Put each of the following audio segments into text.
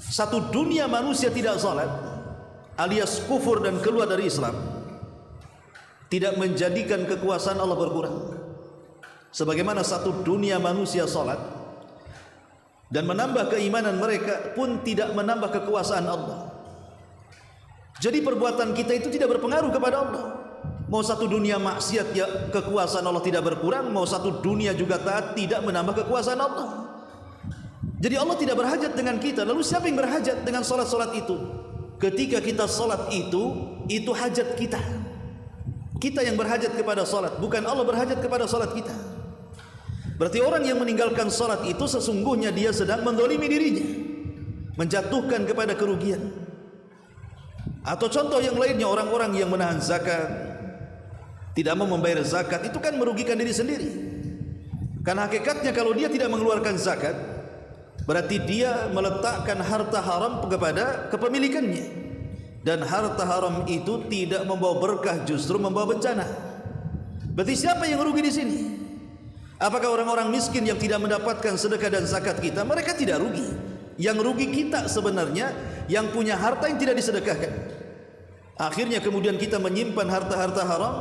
Satu dunia manusia tidak salat alias kufur dan keluar dari Islam tidak menjadikan kekuasaan Allah berkurang. Sebagaimana satu dunia manusia salat dan menambah keimanan mereka pun tidak menambah kekuasaan Allah. Jadi perbuatan kita itu tidak berpengaruh kepada Allah. Mau satu dunia maksiat ya kekuasaan Allah tidak berkurang, mau satu dunia juga taat tidak menambah kekuasaan Allah. Jadi Allah tidak berhajat dengan kita. Lalu siapa yang berhajat dengan solat-solat itu? Ketika kita solat itu hajat kita. Kita yang berhajat kepada solat, bukan Allah berhajat kepada solat kita. Berarti orang yang meninggalkan solat itu sesungguhnya dia sedang menzalimi dirinya, menjatuhkan kepada kerugian. Atau contoh yang lainnya, orang-orang yang menahan zakat, tidak mau membayar zakat, itu kan merugikan diri sendiri. Karena hakikatnya kalau dia tidak mengeluarkan zakat, berarti dia meletakkan harta haram kepada kepemilikannya. Dan harta haram itu tidak membawa berkah, justru membawa bencana. Berarti siapa yang rugi di sini? Apakah orang-orang miskin yang tidak mendapatkan sedekah dan zakat kita? Mereka tidak rugi. Yang rugi kita sebenarnya yang punya harta yang tidak disedekahkan. Akhirnya kemudian kita menyimpan harta-harta haram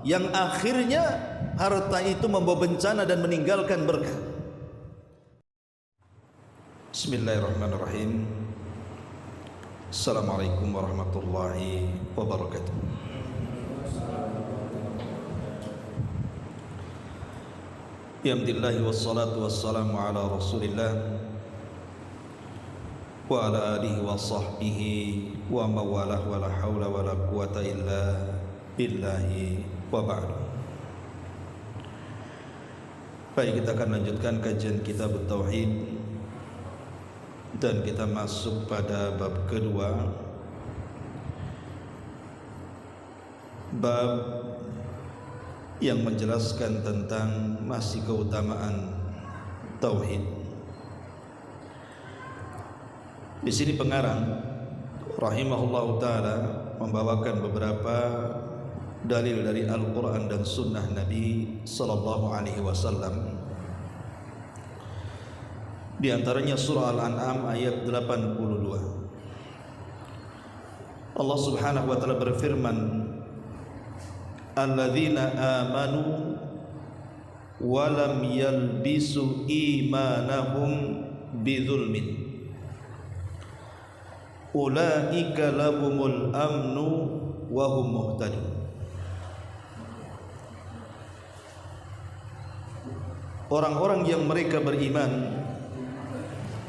yang akhirnya harta itu membawa bencana dan meninggalkan berkah. Bismillahirrahmanirrahim. Assalamualaikum warahmatullahi wabarakatuh. Alhamdulillah wassalatu wassalamu ala Rasulillah wa ala alihi wa sahbihi wa mawalah wa la hawla wa la quwata illa billahi wa ba'du. Baik, kita akan lanjutkan kajian kitab Tauhid dan kita masuk pada bab kedua, bab yang menjelaskan tentang masih keutamaan tauhid. Di sini pengarang rahimahullahu taala membawakan beberapa dalil dari Al-Qur'an dan sunnah Nabi sallallahu alaihi wasallam. Di antaranya surah Al-An'am ayat 82. Allah Subhanahu wa taala berfirman, "Alladzina amanu wa lam yalbisu imanahum bidzulmin ulaika lahumul amnu wa hum muhtadun." Orang-orang yang mereka beriman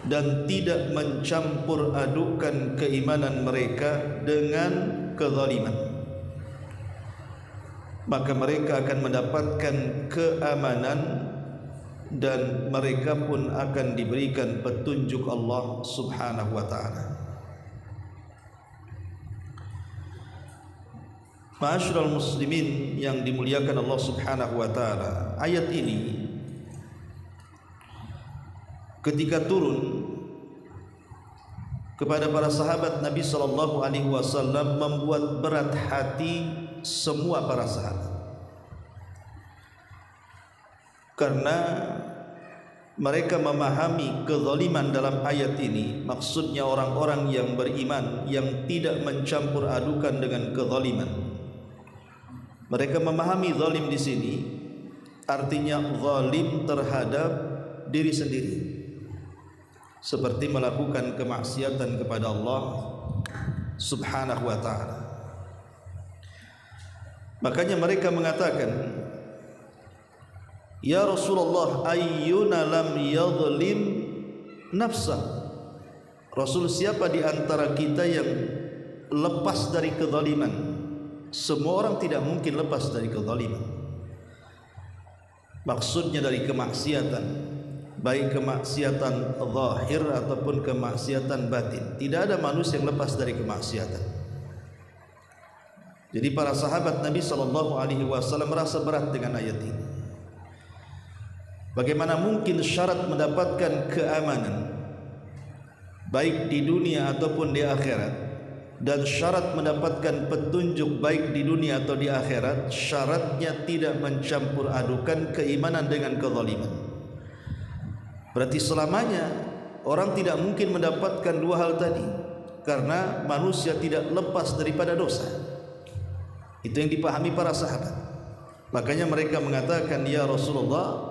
dan tidak mencampur adukan keimanan mereka dengan kezaliman, maka mereka akan mendapatkan keamanan dan mereka pun akan diberikan petunjuk Allah Subhanahu wa taala. Ma'asyiral muslimin yang dimuliakan Allah Subhanahu wa taala, ayat ini ketika turun kepada para sahabat Nabi sallallahu alaihi wasallam membuat berat hati semua para sahabat, karena mereka memahami kezaliman dalam ayat ini maksudnya orang-orang yang beriman yang tidak mencampur adukan dengan kezaliman. Mereka memahami zalim di sini artinya zalim terhadap diri sendiri, seperti melakukan kemaksiatan kepada Allah Subhanahu wa ta'ala. Makanya mereka mengatakan, "Ya Rasulullah, ayyuna lam yadhlim nafsa?" Rasul, siapa di antara kita yang lepas dari kezaliman? Semua orang tidak mungkin lepas dari kezaliman. Maksudnya dari kemaksiatan, baik kemaksiatan zahir ataupun kemaksiatan batin. Tidak ada manusia yang lepas dari kemaksiatan. Jadi para sahabat Nabi sallallahu alaihi wasallam merasa berat dengan ayat ini. Bagaimana mungkin syarat mendapatkan keamanan baik di dunia ataupun di akhirat, dan syarat mendapatkan petunjuk baik di dunia atau di akhirat, syaratnya tidak mencampur adukan keimanan dengan kezaliman. Berarti selamanya orang tidak mungkin mendapatkan dua hal tadi, karena manusia tidak lepas daripada dosa. Itu yang dipahami para sahabat. Makanya mereka mengatakan, ya Rasulullah,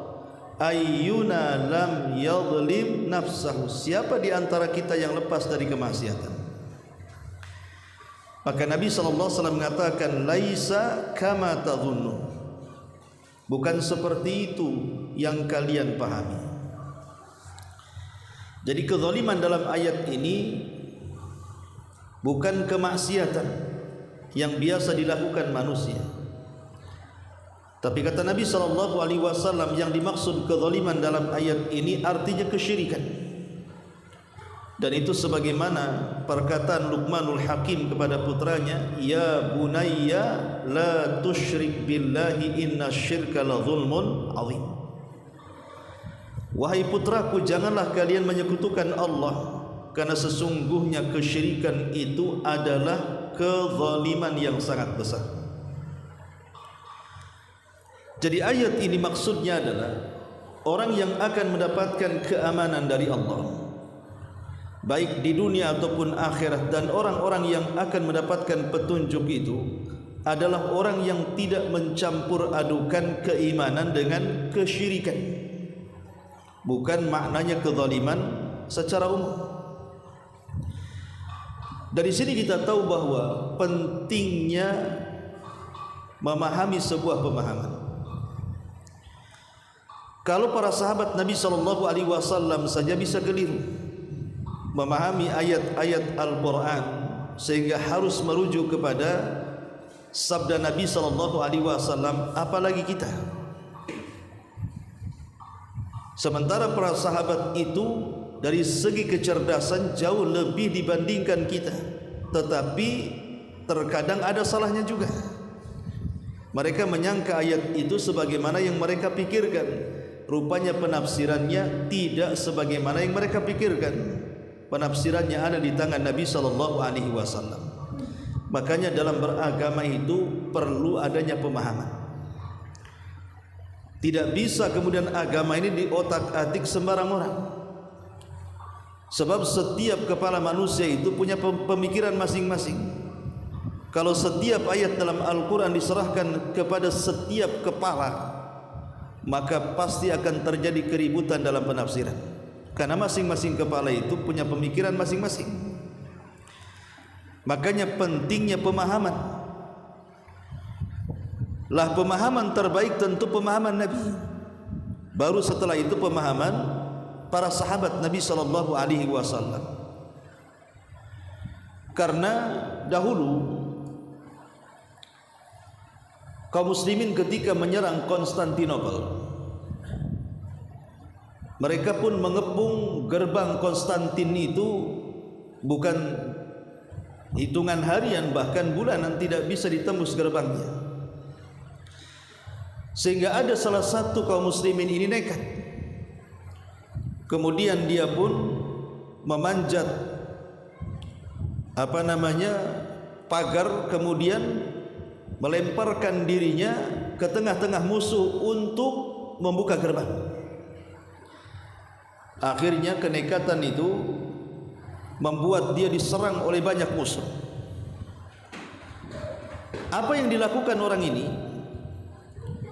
ayyuna lam yadhlim nafsahu, siapa di antara kita yang lepas dari kemaksiatan? Maka Nabi SAW mengatakan, laisa kama tadhunnu, bukan seperti itu yang kalian pahami. Jadi kezaliman dalam ayat ini bukan kemaksiatan yang biasa dilakukan manusia, tapi kata Nabi SAW, yang dimaksud kezaliman dalam ayat ini artinya kesyirikan. Dan itu sebagaimana perkataan Luqmanul Hakim kepada putranya, ya bunayya la tusyrik billahi inna syirka la zulmun azim. Wahai putraku, janganlah kalian menyekutukan Allah, karena sesungguhnya kesyirikan itu adalah kezaliman yang sangat besar. Jadi ayat ini maksudnya adalah orang yang akan mendapatkan keamanan dari Allah, baik di dunia ataupun akhirat, dan orang-orang yang akan mendapatkan petunjuk itu adalah orang yang tidak mencampur adukan keimanan dengan kesyirikan. Bukan maknanya kezaliman secara umum. Dari sini kita tahu bahwa pentingnya memahami sebuah pemahaman. Kalau para sahabat Nabi SAW saja bisa keliru memahami ayat-ayat Al-Quran sehingga harus merujuk kepada sabda Nabi SAW, apalagi kita. Sementara para sahabat itu dari segi kecerdasan jauh lebih dibandingkan kita, tetapi terkadang ada salahnya juga. Mereka menyangka ayat itu sebagaimana yang mereka pikirkan, rupanya penafsirannya tidak sebagaimana yang mereka pikirkan. Penafsirannya ada di tangan Nabi SAW. Makanya dalam beragama itu perlu adanya pemahaman. Tidak bisa kemudian agama ini diotak-atik sembarang orang. Sebab setiap kepala manusia itu punya pemikiran masing-masing. Kalau setiap ayat dalam Al-Quran diserahkan kepada setiap kepala, maka pasti akan terjadi keributan dalam penafsiran, karena masing-masing kepala itu punya pemikiran masing-masing. Makanya pentingnya pemahaman. Lah pemahaman terbaik tentu pemahaman Nabi. Baru setelah itu pemahaman para sahabat Nabi SAW. Karena dahulu kaum muslimin ketika menyerang Konstantinopel, mereka pun mengepung gerbang Konstantin itu bukan hitungan harian, bahkan bulanan tidak bisa ditembus gerbangnya. Sehingga ada salah satu kaum muslimin ini nekat, kemudian dia pun memanjat pagar, kemudian melemparkan dirinya ke tengah-tengah musuh untuk membuka gerbang. Akhirnya kenekatan itu membuat dia diserang oleh banyak musuh. Apa yang dilakukan orang ini?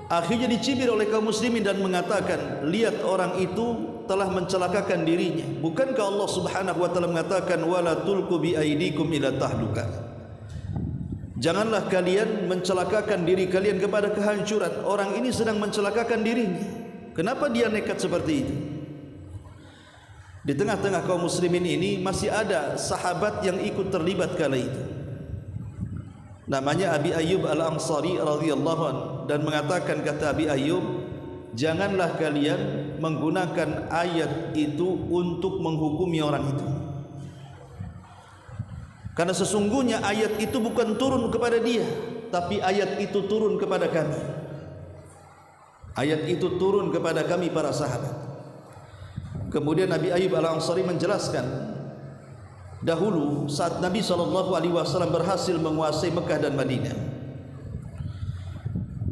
Akhirnya dicibir oleh kaum muslimin dan mengatakan, lihat orang itu telah mencelakakan dirinya. Bukankah Allah Subhanahu wa taala mengatakan, wala tulqu bi aidikum ila tahluka, janganlah kalian mencelakakan diri kalian kepada kehancuran. Orang ini sedang mencelakakan dirinya, kenapa dia nekat seperti itu? Di tengah-tengah kaum muslimin ini masih ada sahabat yang ikut terlibat kala itu, namanya Abi Ayyub Al-Ansari radhiyallahu anhu, dan mengatakan, kata Abi Ayyub, janganlah kalian menggunakan ayat itu untuk menghukumi orang itu, karena sesungguhnya ayat itu bukan turun kepada dia, tapi ayat itu turun kepada kami. Ayat itu turun kepada kami para sahabat. Kemudian Nabi Ayyub Al-Ansari menjelaskan, dahulu saat Nabi SAW berhasil menguasai Mekah dan Madinah,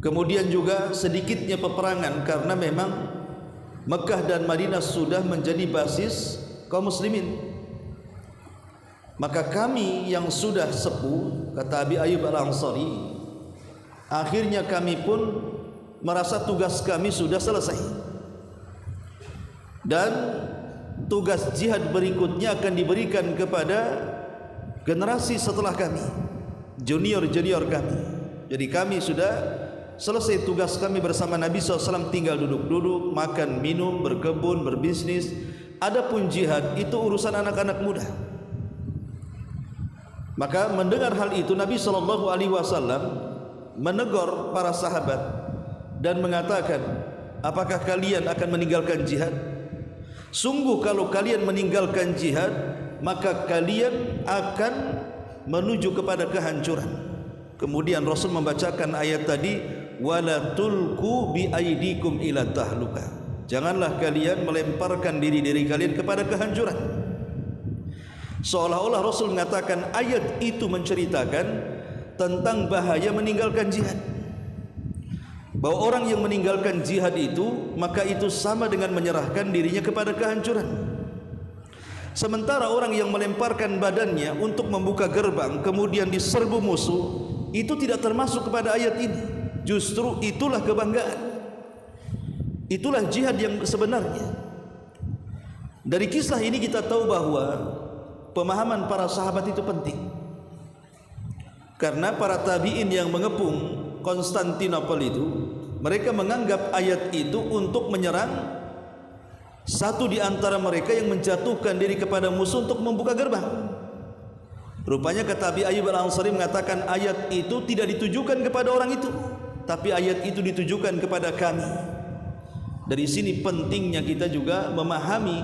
kemudian juga sedikitnya peperangan, karena memang Mekah dan Madinah sudah menjadi basis kaum muslimin. Maka kami yang sudah sepuh, kata Abi Ayyub Al-Ansari, akhirnya kami pun merasa tugas kami sudah selesai, dan tugas jihad berikutnya akan diberikan kepada generasi setelah kami, junior-junior kami. Jadi kami sudah selesai tugas kami bersama Nabi SAW, tinggal duduk-duduk, makan, minum, berkebun, berbisnis. Adapun jihad itu urusan anak-anak muda. Maka mendengar hal itu, Nabi SAW menegur para sahabat dan mengatakan, apakah kalian akan meninggalkan jihad? Sungguh kalau kalian meninggalkan jihad, maka kalian akan menuju kepada kehancuran. Kemudian Rasul membacakan ayat tadi, wala tulqu bi aidikum ila tahluka. Janganlah kalian melemparkan diri-diri kalian kepada kehancuran. Seolah-olah Rasul mengatakan ayat itu menceritakan tentang bahaya meninggalkan jihad, bahwa orang yang meninggalkan jihad itu, maka itu sama dengan menyerahkan dirinya kepada kehancuran. Sementara orang yang melemparkan badannya untuk membuka gerbang kemudian diserbu musuh, itu tidak termasuk kepada ayat ini. Justru itulah kebanggaan, itulah jihad yang sebenarnya. Dari kisah ini kita tahu bahwa pemahaman para sahabat itu penting, karena para tabi'in yang mengepung Konstantinopel itu, mereka menganggap ayat itu untuk menyerang satu di antara mereka yang menjatuhkan diri kepada musuh untuk membuka gerbang. Rupanya kata Abi Ayyub Al-Ansari mengatakan ayat itu tidak ditujukan kepada orang itu, tapi ayat itu ditujukan kepada kami. Dari sini pentingnya kita juga memahami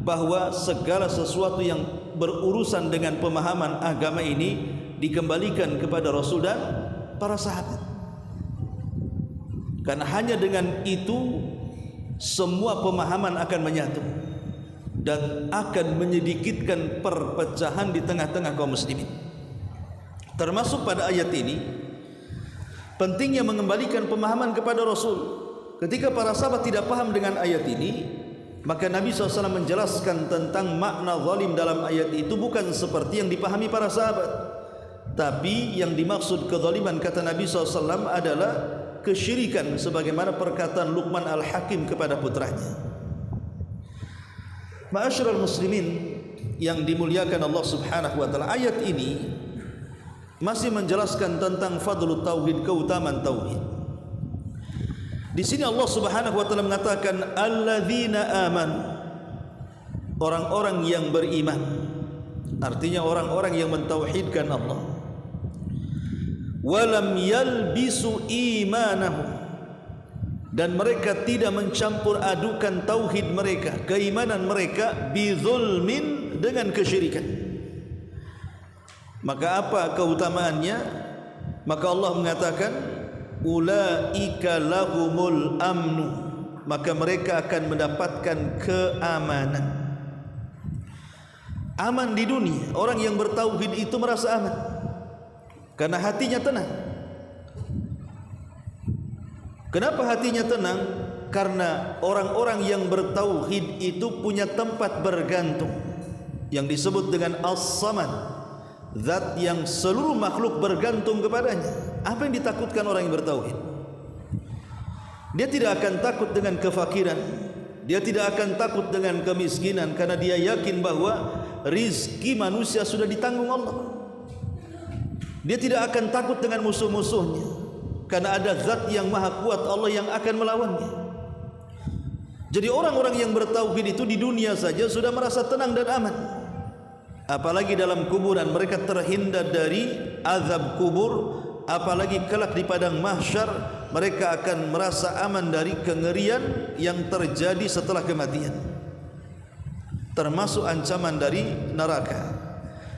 bahwa segala sesuatu yang berurusan dengan pemahaman agama ini dikembalikan kepada Rasul dan para sahabat, karena hanya dengan itu semua pemahaman akan menyatu dan akan menyedikitkan perpecahan di tengah-tengah kaum muslimin. Termasuk pada ayat ini pentingnya mengembalikan pemahaman kepada Rasul. Ketika para sahabat tidak paham dengan ayat ini, maka Nabi SAW menjelaskan tentang makna zalim dalam ayat itu bukan seperti yang dipahami para sahabat, tapi yang dimaksud kezaliman kata Nabi SAW adalah kesyirikan, sebagaimana perkataan Luqman Al-Hakim kepada putranya. Ma'asyiral muslimin yang dimuliakan Allah Subhanahu wa taala, ayat ini masih menjelaskan tentang fadlut tauhid, keutamaan tauhid. Di sini Allah Subhanahu wa taala mengatakan alladzina amanu, orang-orang yang beriman, artinya orang-orang yang mentauhidkan Allah. Walam yalbisu imanahum, dan mereka tidak mencampur adukan tauhid mereka, keimanan mereka, bizulmin, dengan kesyirikan. Maka apa keutamaannya? Maka Allah mengatakan ulaika lahumul amnu, maka mereka akan mendapatkan keamanan. Aman di dunia, orang yang bertauhid itu merasa aman karena hatinya tenang. Kenapa hatinya tenang? Karena orang-orang yang bertauhid itu punya tempat bergantung yang disebut dengan As-Samad, zat yang seluruh makhluk bergantung kepadanya. Apa yang ditakutkan orang yang bertauhid? Dia tidak akan takut dengan kefakiran, dia tidak akan takut dengan kemiskinan, karena dia yakin bahwa rizki manusia sudah ditanggung Allah. Dia tidak akan takut dengan musuh-musuhnya, karena ada zat yang maha kuat, Allah yang akan melawannya. Jadi orang-orang yang bertauhid itu di dunia saja sudah merasa tenang dan aman, apalagi dalam kuburan mereka terhindar dari azab kubur, apalagi kelak di padang mahsyar mereka akan merasa aman dari kengerian yang terjadi setelah kematian, termasuk ancaman dari neraka.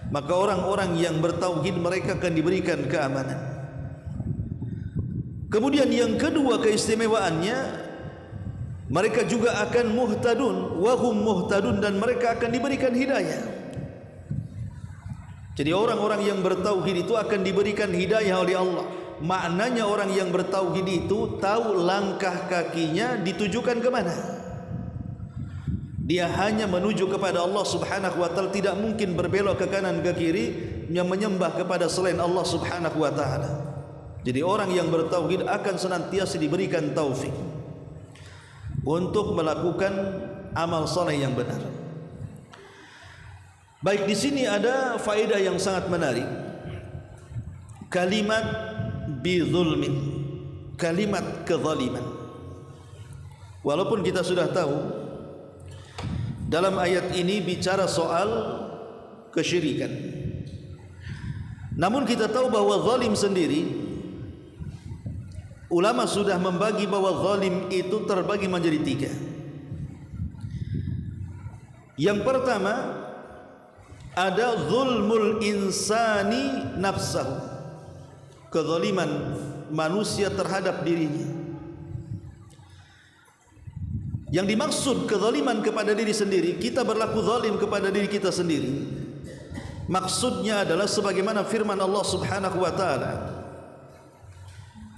Maka orang-orang yang bertauhid mereka akan diberikan keamanan. Kemudian yang kedua keistimewaannya, mereka juga akan muhtadun, wahum muhtadun, dan mereka akan diberikan hidayah. Jadi orang-orang yang bertauhid itu akan diberikan hidayah oleh Allah. Maknanya orang yang bertauhid itu tahu langkah kakinya ditujukan ke mana. dia hanya menuju kepada Allah Subhanahu wa taala, tidak mungkin berbelok ke kanan ke kiri yang menyembah kepada selain Allah Subhanahu wa taala. Jadi orang yang bertauhid akan senantiasa diberikan taufik untuk melakukan amal saleh yang benar. Baik, di sini ada faedah yang sangat menarik. Kalimat bizulmin, kalimat kezaliman. Walaupun kita sudah tahu dalam ayat ini bicara soal kesyirikan, namun kita tahu bahwa zalim sendiri, ulama sudah membagi bahwa zalim itu terbagi menjadi tiga. Yang pertama ada zulmul insani nafsahu, kezaliman manusia terhadap dirinya. Yang dimaksud kezaliman kepada diri sendiri, kita berlaku zalim kepada diri kita sendiri, maksudnya adalah sebagaimana firman Allah Subhanahu wa taala,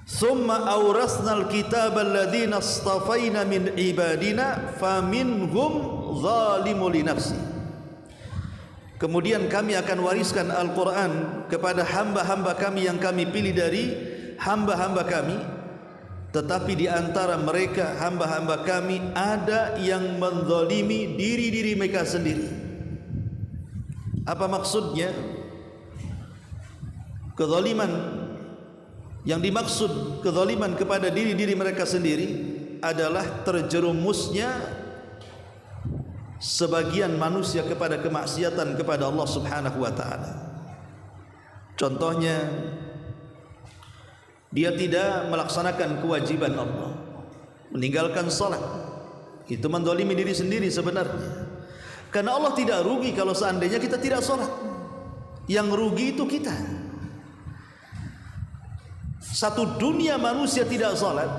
"Tsumma awrasnal kitaba alladziina istafaina min ibadina faminhum zalimun li nafsi." Kemudian kami akan wariskan Al-Quran kepada hamba-hamba kami yang kami pilih dari hamba-hamba kami, tetapi di antara mereka hamba-hamba kami ada yang menzalimi diri-diri mereka sendiri. Apa maksudnya? Kezaliman yang dimaksud, kezaliman kepada diri-diri mereka sendiri adalah terjerumusnya sebagian manusia kepada kemaksiatan kepada Allah Subhanahu wa taala. Contohnya, dia tidak melaksanakan kewajiban Allah, meninggalkan salat. Itu menzalimi diri sendiri sebenarnya. Karena Allah tidak rugi kalau seandainya kita tidak salat. Yang rugi itu kita. Satu dunia manusia tidak salat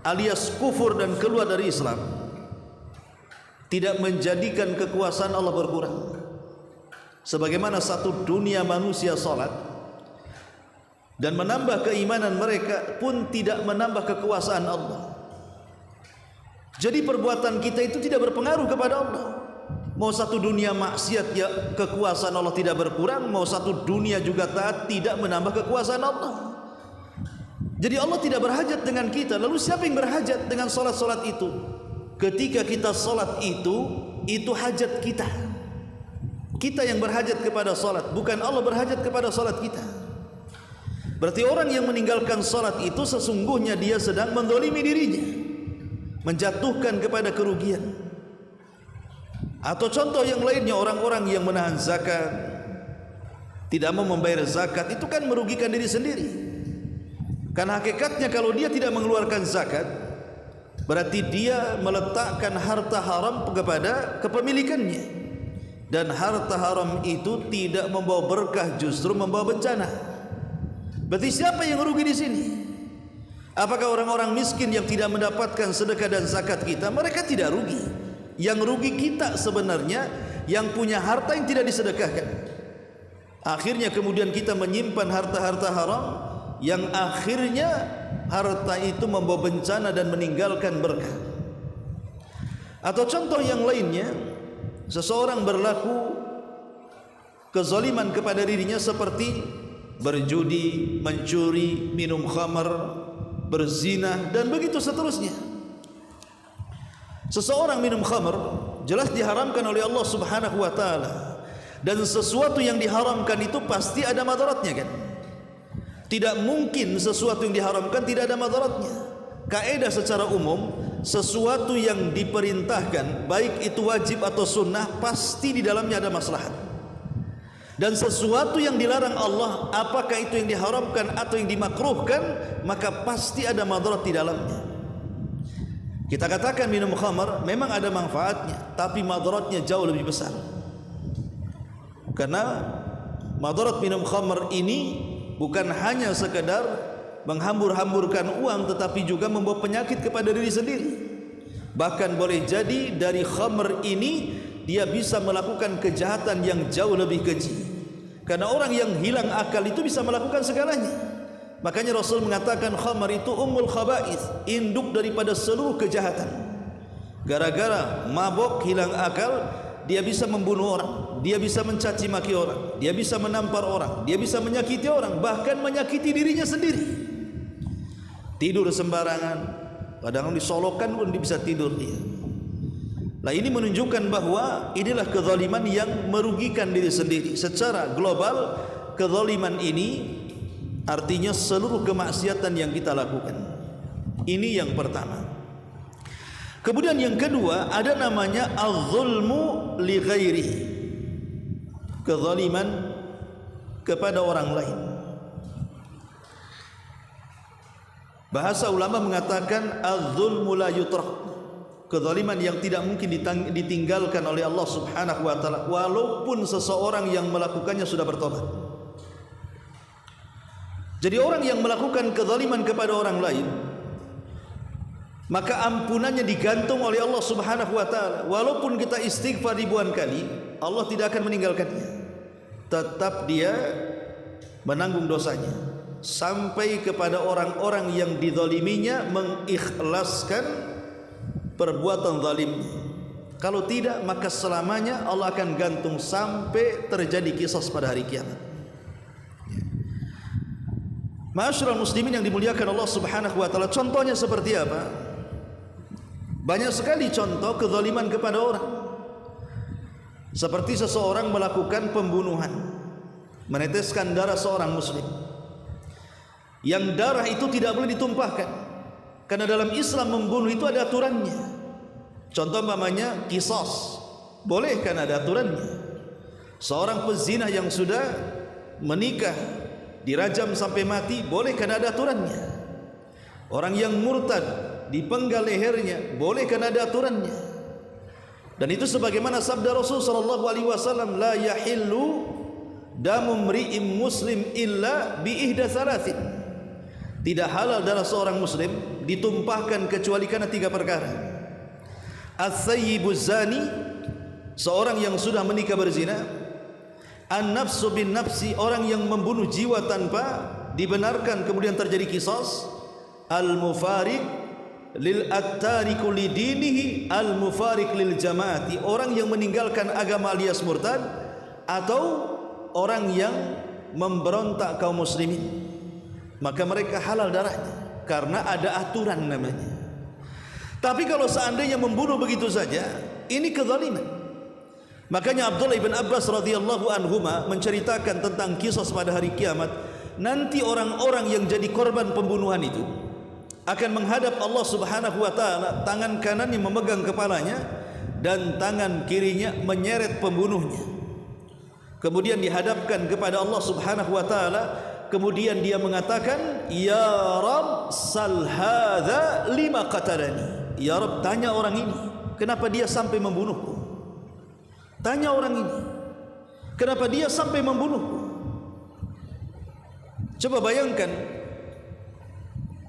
alias kufur dan keluar dari Islam tidak menjadikan kekuasaan Allah berkurang. Sebagaimana satu dunia manusia salat dan menambah keimanan mereka pun tidak menambah kekuasaan Allah. Jadi perbuatan kita itu tidak berpengaruh kepada Allah. Mau satu dunia maksiat, ya kekuasaan Allah tidak berkurang. Mau satu dunia juga taat, tidak menambah kekuasaan Allah. Jadi Allah tidak berhajat dengan kita. Lalu siapa yang berhajat dengan solat-solat itu? Ketika kita solat itu hajat kita. Kita yang berhajat kepada solat, bukan Allah berhajat kepada solat kita. Berarti orang yang meninggalkan salat itu sesungguhnya dia sedang menzalimi dirinya, menjatuhkan kepada kerugian. Atau contoh yang lainnya, orang-orang yang menahan zakat, tidak mau membayar zakat, itu kan merugikan diri sendiri. Karena hakikatnya kalau dia tidak mengeluarkan zakat, berarti dia meletakkan harta haram kepada kepemilikannya, dan harta haram itu tidak membawa berkah, justru membawa bencana. Berarti siapa yang rugi di sini? Apakah orang-orang miskin yang tidak mendapatkan sedekah dan zakat kita? Mereka tidak rugi. Yang rugi kita sebenarnya yang punya harta yang tidak disedekahkan. Akhirnya kemudian kita menyimpan harta-harta haram yang akhirnya harta itu membawa bencana dan meninggalkan berkah. Atau contoh yang lainnya, seseorang berlaku kezaliman kepada dirinya seperti berjudi, mencuri, minum khamar, berzina, dan begitu seterusnya. Seseorang minum khamar jelas diharamkan oleh Allah Subhanahu wa taala, dan sesuatu yang diharamkan itu pasti ada madaratnya kan? Tidak mungkin sesuatu yang diharamkan tidak ada madaratnya. Kaidah secara umum, sesuatu yang diperintahkan baik itu wajib atau sunnah pasti di dalamnya ada maslahat. Dan sesuatu yang dilarang Allah, apakah itu yang diharamkan atau yang dimakruhkan, maka pasti ada madarat di dalamnya. Kita katakan minum khamar memang ada manfaatnya, tapi madaratnya jauh lebih besar. Karena madarat minum khamar ini bukan hanya sekedar menghambur-hamburkan uang, tetapi juga membawa penyakit kepada diri sendiri. Bahkan boleh jadi dari khamr ini dia bisa melakukan kejahatan yang jauh lebih keji. Karena orang yang hilang akal itu bisa melakukan segalanya. Makanya Rasul mengatakan khamr itu ummul khaba'ith, induk daripada seluruh kejahatan. Gara-gara mabok, hilang akal, dia bisa membunuh orang, dia bisa mencaci maki orang, dia bisa menampar orang, dia bisa menyakiti orang, bahkan menyakiti dirinya sendiri. Tidur sembarangan, kadang disolokkan pun dia bisa tidur dia. Nah, ini menunjukkan bahwa inilah kezaliman yang merugikan diri sendiri. Secara global, kezaliman ini artinya seluruh kemaksiatan yang kita lakukan. Ini yang pertama. Kemudian yang kedua, ada namanya az-zulmu li ghairi, kezaliman kepada orang lain. Bahasa ulama mengatakan az-zulmu la yutrah, kezaliman yang tidak mungkin ditinggalkan oleh Allah Subhanahu wa taala walaupun seseorang yang melakukannya sudah bertobat. Jadi orang yang melakukan kezaliman kepada orang lain, maka ampunannya digantung oleh Allah Subhanahu wa taala. Walaupun kita istighfar ribuan kali, Allah tidak akan meninggalkannya. Tetap dia menanggung dosanya sampai kepada orang-orang yang dizaliminya mengikhlaskan perbuatan zalimnya. Kalau tidak, maka selamanya Allah akan gantung sampai terjadi kisah pada hari kiamat. Ma'asyiral muslimin yang dimuliakan Allah Subhanahu wa taala, contohnya seperti apa? Banyak sekali contoh kezaliman kepada orang. Seperti seseorang melakukan pembunuhan, meneteskan darah seorang muslim. Yang darah itu tidak boleh ditumpahkan, karena dalam Islam membunuh itu ada aturannya. Contoh umpamanya qisas, boleh karena ada aturannya. Seorang pezina yang sudah menikah dirajam sampai mati, boleh karena ada aturannya. Orang yang murtad dipenggal lehernya, boleh karena ada aturannya. Dan itu sebagaimana sabda Rasul sallallahu alaihi wasallam, la yahillu damu mri'in muslim illa bi ihda thalathin. Tidak halal darah seorang muslim ditumpahkan kecuali karena 3 perkara. As-sayyibuz zani, seorang yang sudah menikah berzina. An-nafsu bin nafsi, orang yang membunuh jiwa tanpa dibenarkan kemudian terjadi qisas. Al-mufariq lil attariku li dinihi al-mufariq lil jamaati, orang yang meninggalkan agama alias murtad, atau orang yang memberontak kaum muslimin. Maka mereka halal darahnya karena ada aturan namanya. Tapi kalau seandainya membunuh begitu saja, ini kezaliman. Makanya Abdullah ibn Abbas radhiyallahu anhuma menceritakan tentang kisah pada hari kiamat. Nanti orang-orang yang jadi korban pembunuhan itu akan menghadap Allah Subhanahu wa taala, tangan kanannya memegang kepalanya dan tangan kirinya menyeret pembunuhnya. Kemudian dihadapkan kepada Allah Subhanahu wa taala. Kemudian dia mengatakan, ya Rabb, sal hadza lima qatalani. Ya Rabb, tanya orang ini, kenapa dia sampai membunuhku? Tanya orang ini, kenapa dia sampai membunuhku? Coba bayangkan,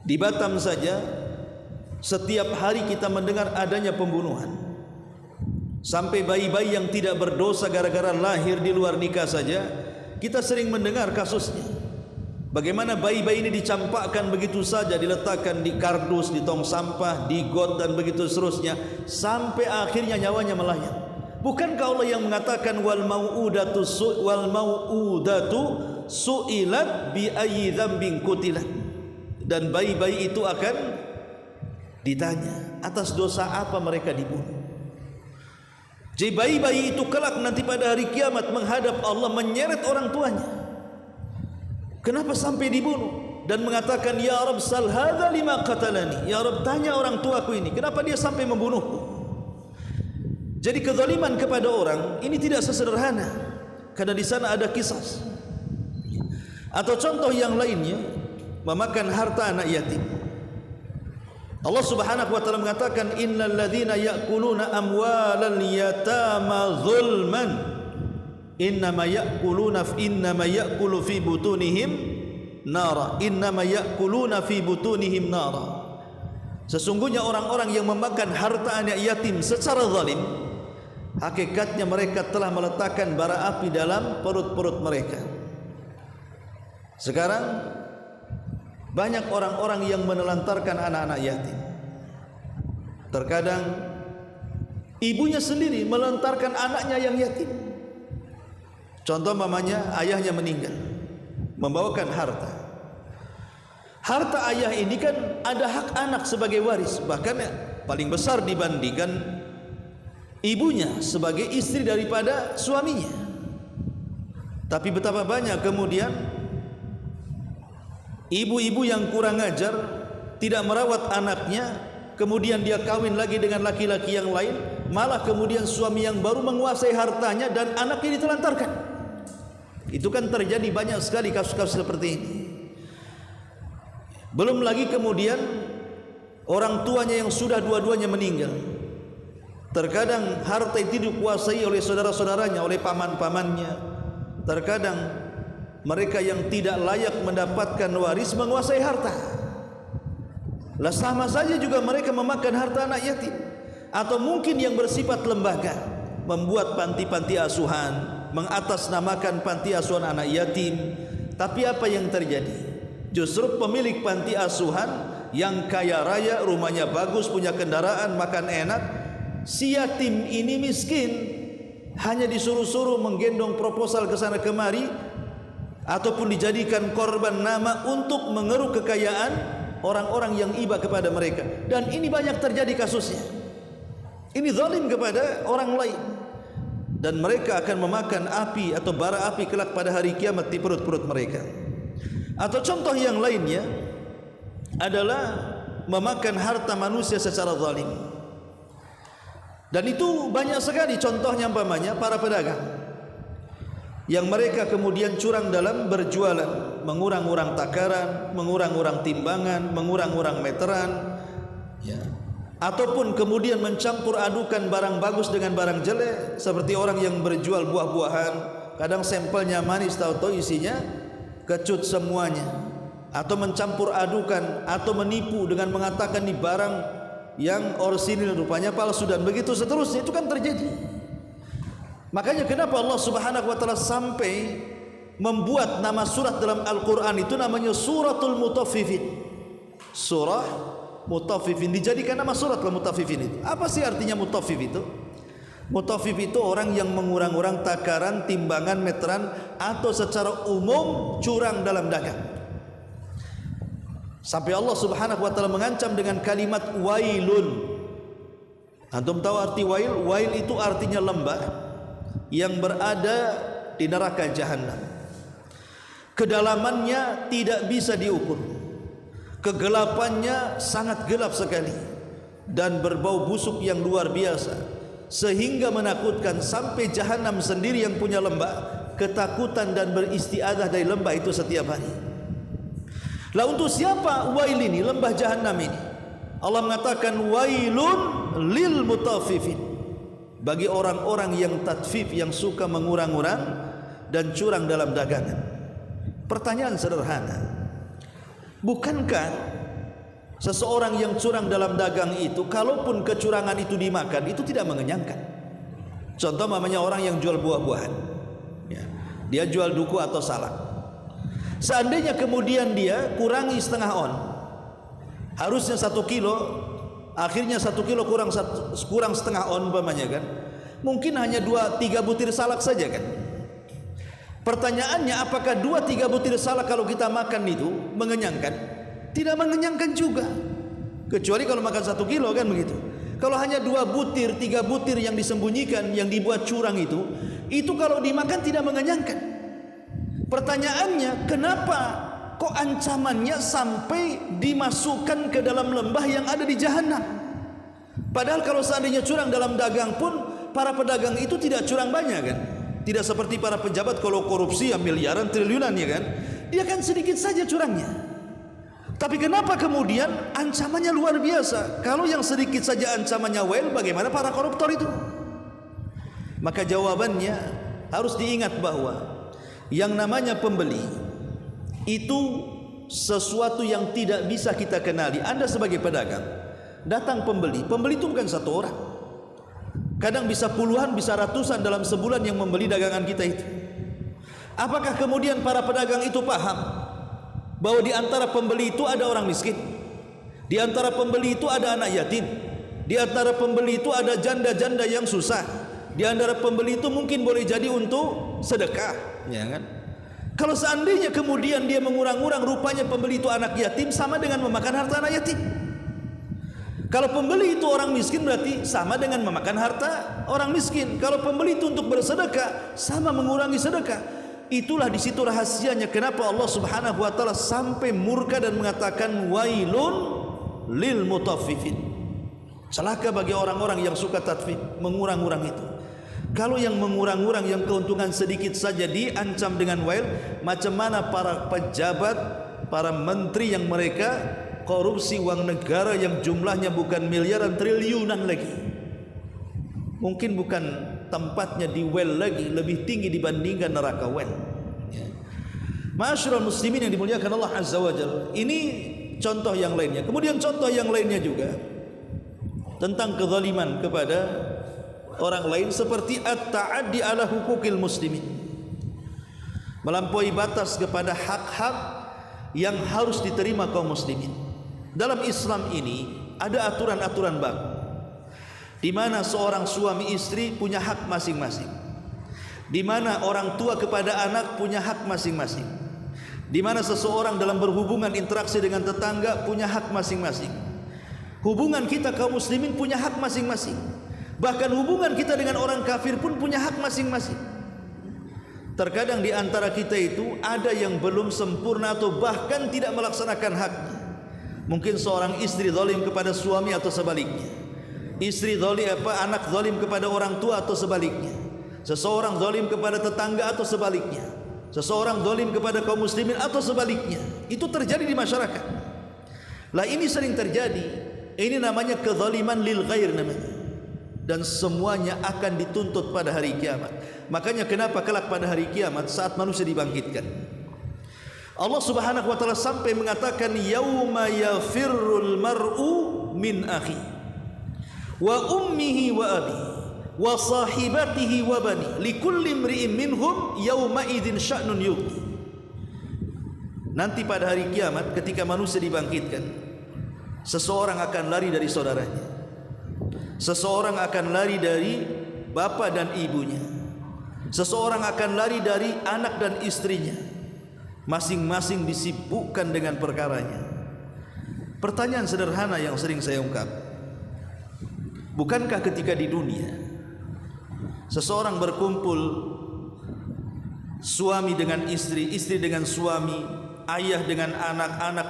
di Batam saja setiap hari kita mendengar adanya pembunuhan. Sampai bayi-bayi yang tidak berdosa gara-gara lahir di luar nikah saja kita sering mendengar kasusnya. Bagaimana bayi-bayi ini dicampakkan begitu saja, diletakkan di kardus, di tong sampah, di got dan begitu seterusnya, sampai akhirnya nyawanya melayang. Bukankah Allah yang mengatakan wal mau'udatu su'ilat bi ayyi dzambin qutilat, dan bayi-bayi itu akan ditanya atas dosa apa mereka dibunuh. Jadi bayi-bayi itu kelak nanti pada hari kiamat menghadap Allah, menyeret orang tuanya. Kenapa sampai dibunuh? Dan mengatakan, ya Rabb, sal hadza lima qatalani. Ya Rabb, tanya orang tuaku ini, kenapa dia sampai membunuhku? Jadi kezaliman kepada orang ini tidak sesederhana, karena di sana ada kisah. Atau contoh yang lainnya, memakan harta anak yatim. Allah Subhanahu wa taala mengatakan, innal ladzina ya'kuluna amwalal yatama zulman innama ya'kulu fi butunihim nara. Innama ya'kuluna fi butunihim nara. Sesungguhnya orang-orang yang memakan harta anak yatim secara zalim, hakikatnya mereka telah meletakkan bara api dalam perut-perut mereka. Sekarang banyak orang-orang yang menelantarkan anak-anak yatim. Terkadang ibunya sendiri melantarkan anaknya yang yatim. Contoh mamanya, ayahnya meninggal, membawakan harta. Harta ayah ini kan ada hak anak sebagai waris, bahkan paling besar dibandingkan ibunya sebagai istri daripada suaminya. Tapi betapa banyak kemudian ibu-ibu yang kurang ajar, tidak merawat anaknya, kemudian dia kawin lagi dengan laki-laki yang lain, malah kemudian suami yang baru menguasai hartanya dan anaknya ditelantarkan. Itu kan terjadi banyak sekali kasus-kasus seperti ini. Belum lagi kemudian orang tuanya yang sudah dua-duanya meninggal. Terkadang harta itu dikuasai oleh saudara-saudaranya, oleh paman-pamannya. Terkadang mereka yang tidak layak mendapatkan waris menguasai harta. Lah sama saja juga mereka memakan harta anak yatim. Atau mungkin yang bersifat lembaga, membuat panti-panti asuhan, mengatasnamakan panti asuhan anak yatim. Tapi apa yang terjadi? Justru pemilik panti asuhan yang kaya raya, rumahnya bagus, punya kendaraan, makan enak, si yatim ini miskin, hanya disuruh-suruh menggendong proposal ke sana kemari, ataupun dijadikan korban nama untuk mengeruk kekayaan orang-orang yang iba kepada mereka. Dan ini banyak terjadi kasusnya. Ini zalim kepada orang lain, dan mereka akan memakan api atau bara api kelak pada hari kiamat di perut-perut mereka. Atau contoh yang lainnya adalah memakan harta manusia secara zalim. Dan itu banyak sekali contohnya, umpamanya para pedagang yang mereka kemudian curang dalam berjualan, mengurang-urang takaran, mengurang-urang timbangan, mengurang-urang meteran, ya. Ataupun kemudian mencampur adukan barang bagus dengan barang jelek, seperti orang yang berjual buah-buahan, kadang sampelnya manis, tahu-tahu isinya kecut semuanya. Atau mencampur adukan, atau menipu dengan mengatakan ini barang yang orisinil, rupanya palsu, dan begitu seterusnya. Itu kan terjadi. Makanya kenapa Allah Subhanahu wa taala sampai membuat nama surat dalam Al-Qur'an itu namanya Suratul Mutaffifin. Surah Mutaffifin dijadikan nama surat Mutaffifin itu. Apa sih artinya mutaffif itu? Mutaffif itu orang yang mengurang-urang takaran, timbangan, meteran, atau secara umum curang dalam dagang. Sampai Allah Subhanahu wa taala mengancam dengan kalimat wailun. Antum tahu arti wail? Wail itu artinya lembah yang berada di neraka jahanam. Kedalamannya tidak bisa diukur. Kegelapannya sangat gelap sekali dan berbau busuk yang luar biasa, sehingga menakutkan. Sampai jahanam sendiri yang punya lembah ketakutan dan beristiadah dari lembah itu setiap hari. Lah untuk siapa wail ini, lembah jahanam ini? Allah mengatakan wailun lil mutaffifin, bagi orang-orang yang tatfif, yang suka mengurang-urang dan curang dalam dagangan. Pertanyaan sederhana, bukankah seseorang yang curang dalam dagang itu, kalaupun kecurangan itu dimakan, itu tidak mengenyangkan? Contoh namanya orang yang jual buah-buahan, ya, dia jual duku atau salak. Seandainya kemudian dia kurangi setengah on, harusnya 1 kilo, akhirnya 1 kilo kurang setengah on umpamanya kan, mungkin hanya 2-3 butir salak saja kan. Pertanyaannya, apakah 2-3 butir salak kalau kita makan itu mengenyangkan? Tidak mengenyangkan juga, kecuali kalau makan 1 kilo kan begitu. Kalau hanya 2 butir, 3 butir yang disembunyikan, yang dibuat curang itu kalau dimakan tidak mengenyangkan. Pertanyaannya, kenapa kok ancamannya sampai dimasukkan ke dalam lembah yang ada di jahanam? Padahal kalau seandainya curang dalam dagang pun, para pedagang itu tidak curang banyak kan. Tidak seperti para pejabat kalau korupsi yang miliaran, triliunan ya kan. Dia kan sedikit saja curangnya. Tapi kenapa kemudian ancamannya luar biasa? Kalau yang sedikit saja ancamannya wail, bagaimana para koruptor itu? Maka jawabannya harus diingat bahwa yang namanya pembeli itu sesuatu yang tidak bisa kita kenali. Anda sebagai pedagang, datang pembeli itu bukan satu orang. Kadang bisa puluhan, bisa ratusan dalam sebulan yang membeli dagangan kita itu. Apakah kemudian para pedagang itu paham bahwa di antara pembeli itu ada orang miskin, di antara pembeli itu ada anak yatim, Di antara pembeli itu ada janda-janda yang susah. Di antara pembeli itu mungkin boleh jadi untuk sedekah, ya kan? Kalau seandainya kemudian dia mengurang-urang, rupanya pembeli itu anak yatim, sama dengan memakan harta anak yatim. Kalau pembeli itu orang miskin, berarti sama dengan memakan harta orang miskin. Kalau pembeli itu untuk bersedekah, sama mengurangi sedekah. Itulah di situ rahasianya kenapa Allah Subhanahu wa taala sampai murka dan mengatakan wailun lil mutaffifin. Celaka bagi orang-orang yang suka tatfif, mengurang-urang itu. Kalau yang mengurang-urang, yang keuntungan sedikit saja diancam dengan wail, macam mana para pejabat, para menteri yang mereka korupsi uang negara yang jumlahnya bukan miliaran, triliunan lagi. Mungkin bukan tempatnya di well lagi, lebih tinggi dibandingkan neraka well. Ma'asyiral muslimin yang dimuliakan Allah Azza wa Jalla. Ini contoh yang lainnya. Kemudian contoh yang lainnya juga tentang kezaliman kepada orang lain, seperti at-ta'addi ala hukukil muslimin, melampaui batas kepada hak-hak yang harus diterima kaum muslimin. Dalam Islam ini ada aturan-aturan baku, di mana seorang suami istri punya hak masing-masing, di mana orang tua kepada anak punya hak masing-masing, di mana seseorang dalam berhubungan interaksi dengan tetangga punya hak masing-masing. Hubungan kita kaum muslimin punya hak masing-masing. Bahkan hubungan kita dengan orang kafir pun punya hak masing-masing. Terkadang di antara kita itu ada yang belum sempurna atau bahkan tidak melaksanakan haknya. Mungkin seorang istri zalim kepada suami atau sebaliknya. Anak zalim kepada orang tua atau sebaliknya. Seseorang zalim kepada tetangga atau sebaliknya. Seseorang zalim kepada kaum muslimin atau sebaliknya. Itu terjadi di masyarakat. Lah ini sering terjadi. Ini namanya kezaliman lil ghair namanya. Dan semuanya akan dituntut pada hari kiamat. Makanya kenapa kelak pada hari kiamat saat manusia dibangkitkan, Allah Subhanahu wa taala sampai mengatakan yauma yafirrul mar'u min akhi wa ummihi wa abi wa sahibatihi wa bani likulli imri'in minhum yauma idzin sya'nun yughni. Nanti pada hari kiamat ketika manusia dibangkitkan, seseorang akan lari dari saudaranya, seseorang akan lari dari bapa dan ibunya, seseorang akan lari dari anak dan istrinya. Masing-masing disibukkan dengan perkaranya. Pertanyaan sederhana yang sering saya ungkap, bukankah ketika di dunia seseorang berkumpul, suami dengan istri, istri dengan suami, ayah dengan anak, anak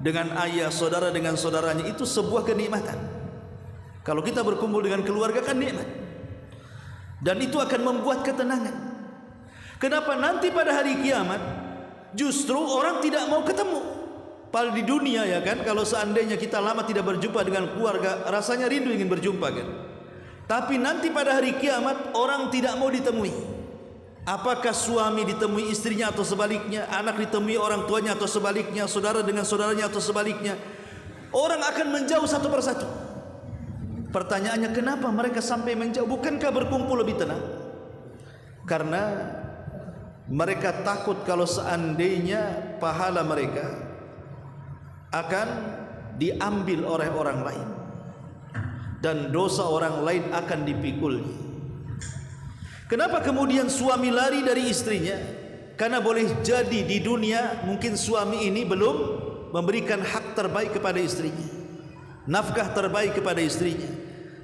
dengan ayah, saudara dengan saudaranya, itu sebuah kenikmatan. Kalau kita berkumpul dengan keluarga kan nikmat, dan itu akan membuat ketenangan. Kenapa nanti pada hari kiamat justru orang tidak mau ketemu? Padahal di dunia, ya kan, kalau seandainya kita lama tidak berjumpa dengan keluarga, rasanya rindu ingin berjumpa kan. Tapi nanti pada hari kiamat orang tidak mau ditemui. Apakah suami ditemui istrinya atau sebaliknya, anak ditemui orang tuanya atau sebaliknya, saudara dengan saudaranya atau sebaliknya, orang akan menjauh satu persatu. Pertanyaannya, kenapa mereka sampai menjauh? Bukankah berkumpul lebih tenang? Karena mereka takut kalau seandainya pahala mereka akan diambil oleh orang lain dan dosa orang lain akan dipikulnya. Kenapa kemudian suami lari dari istrinya? Karena boleh jadi di dunia mungkin suami ini belum memberikan hak terbaik kepada istrinya, nafkah terbaik kepada istrinya,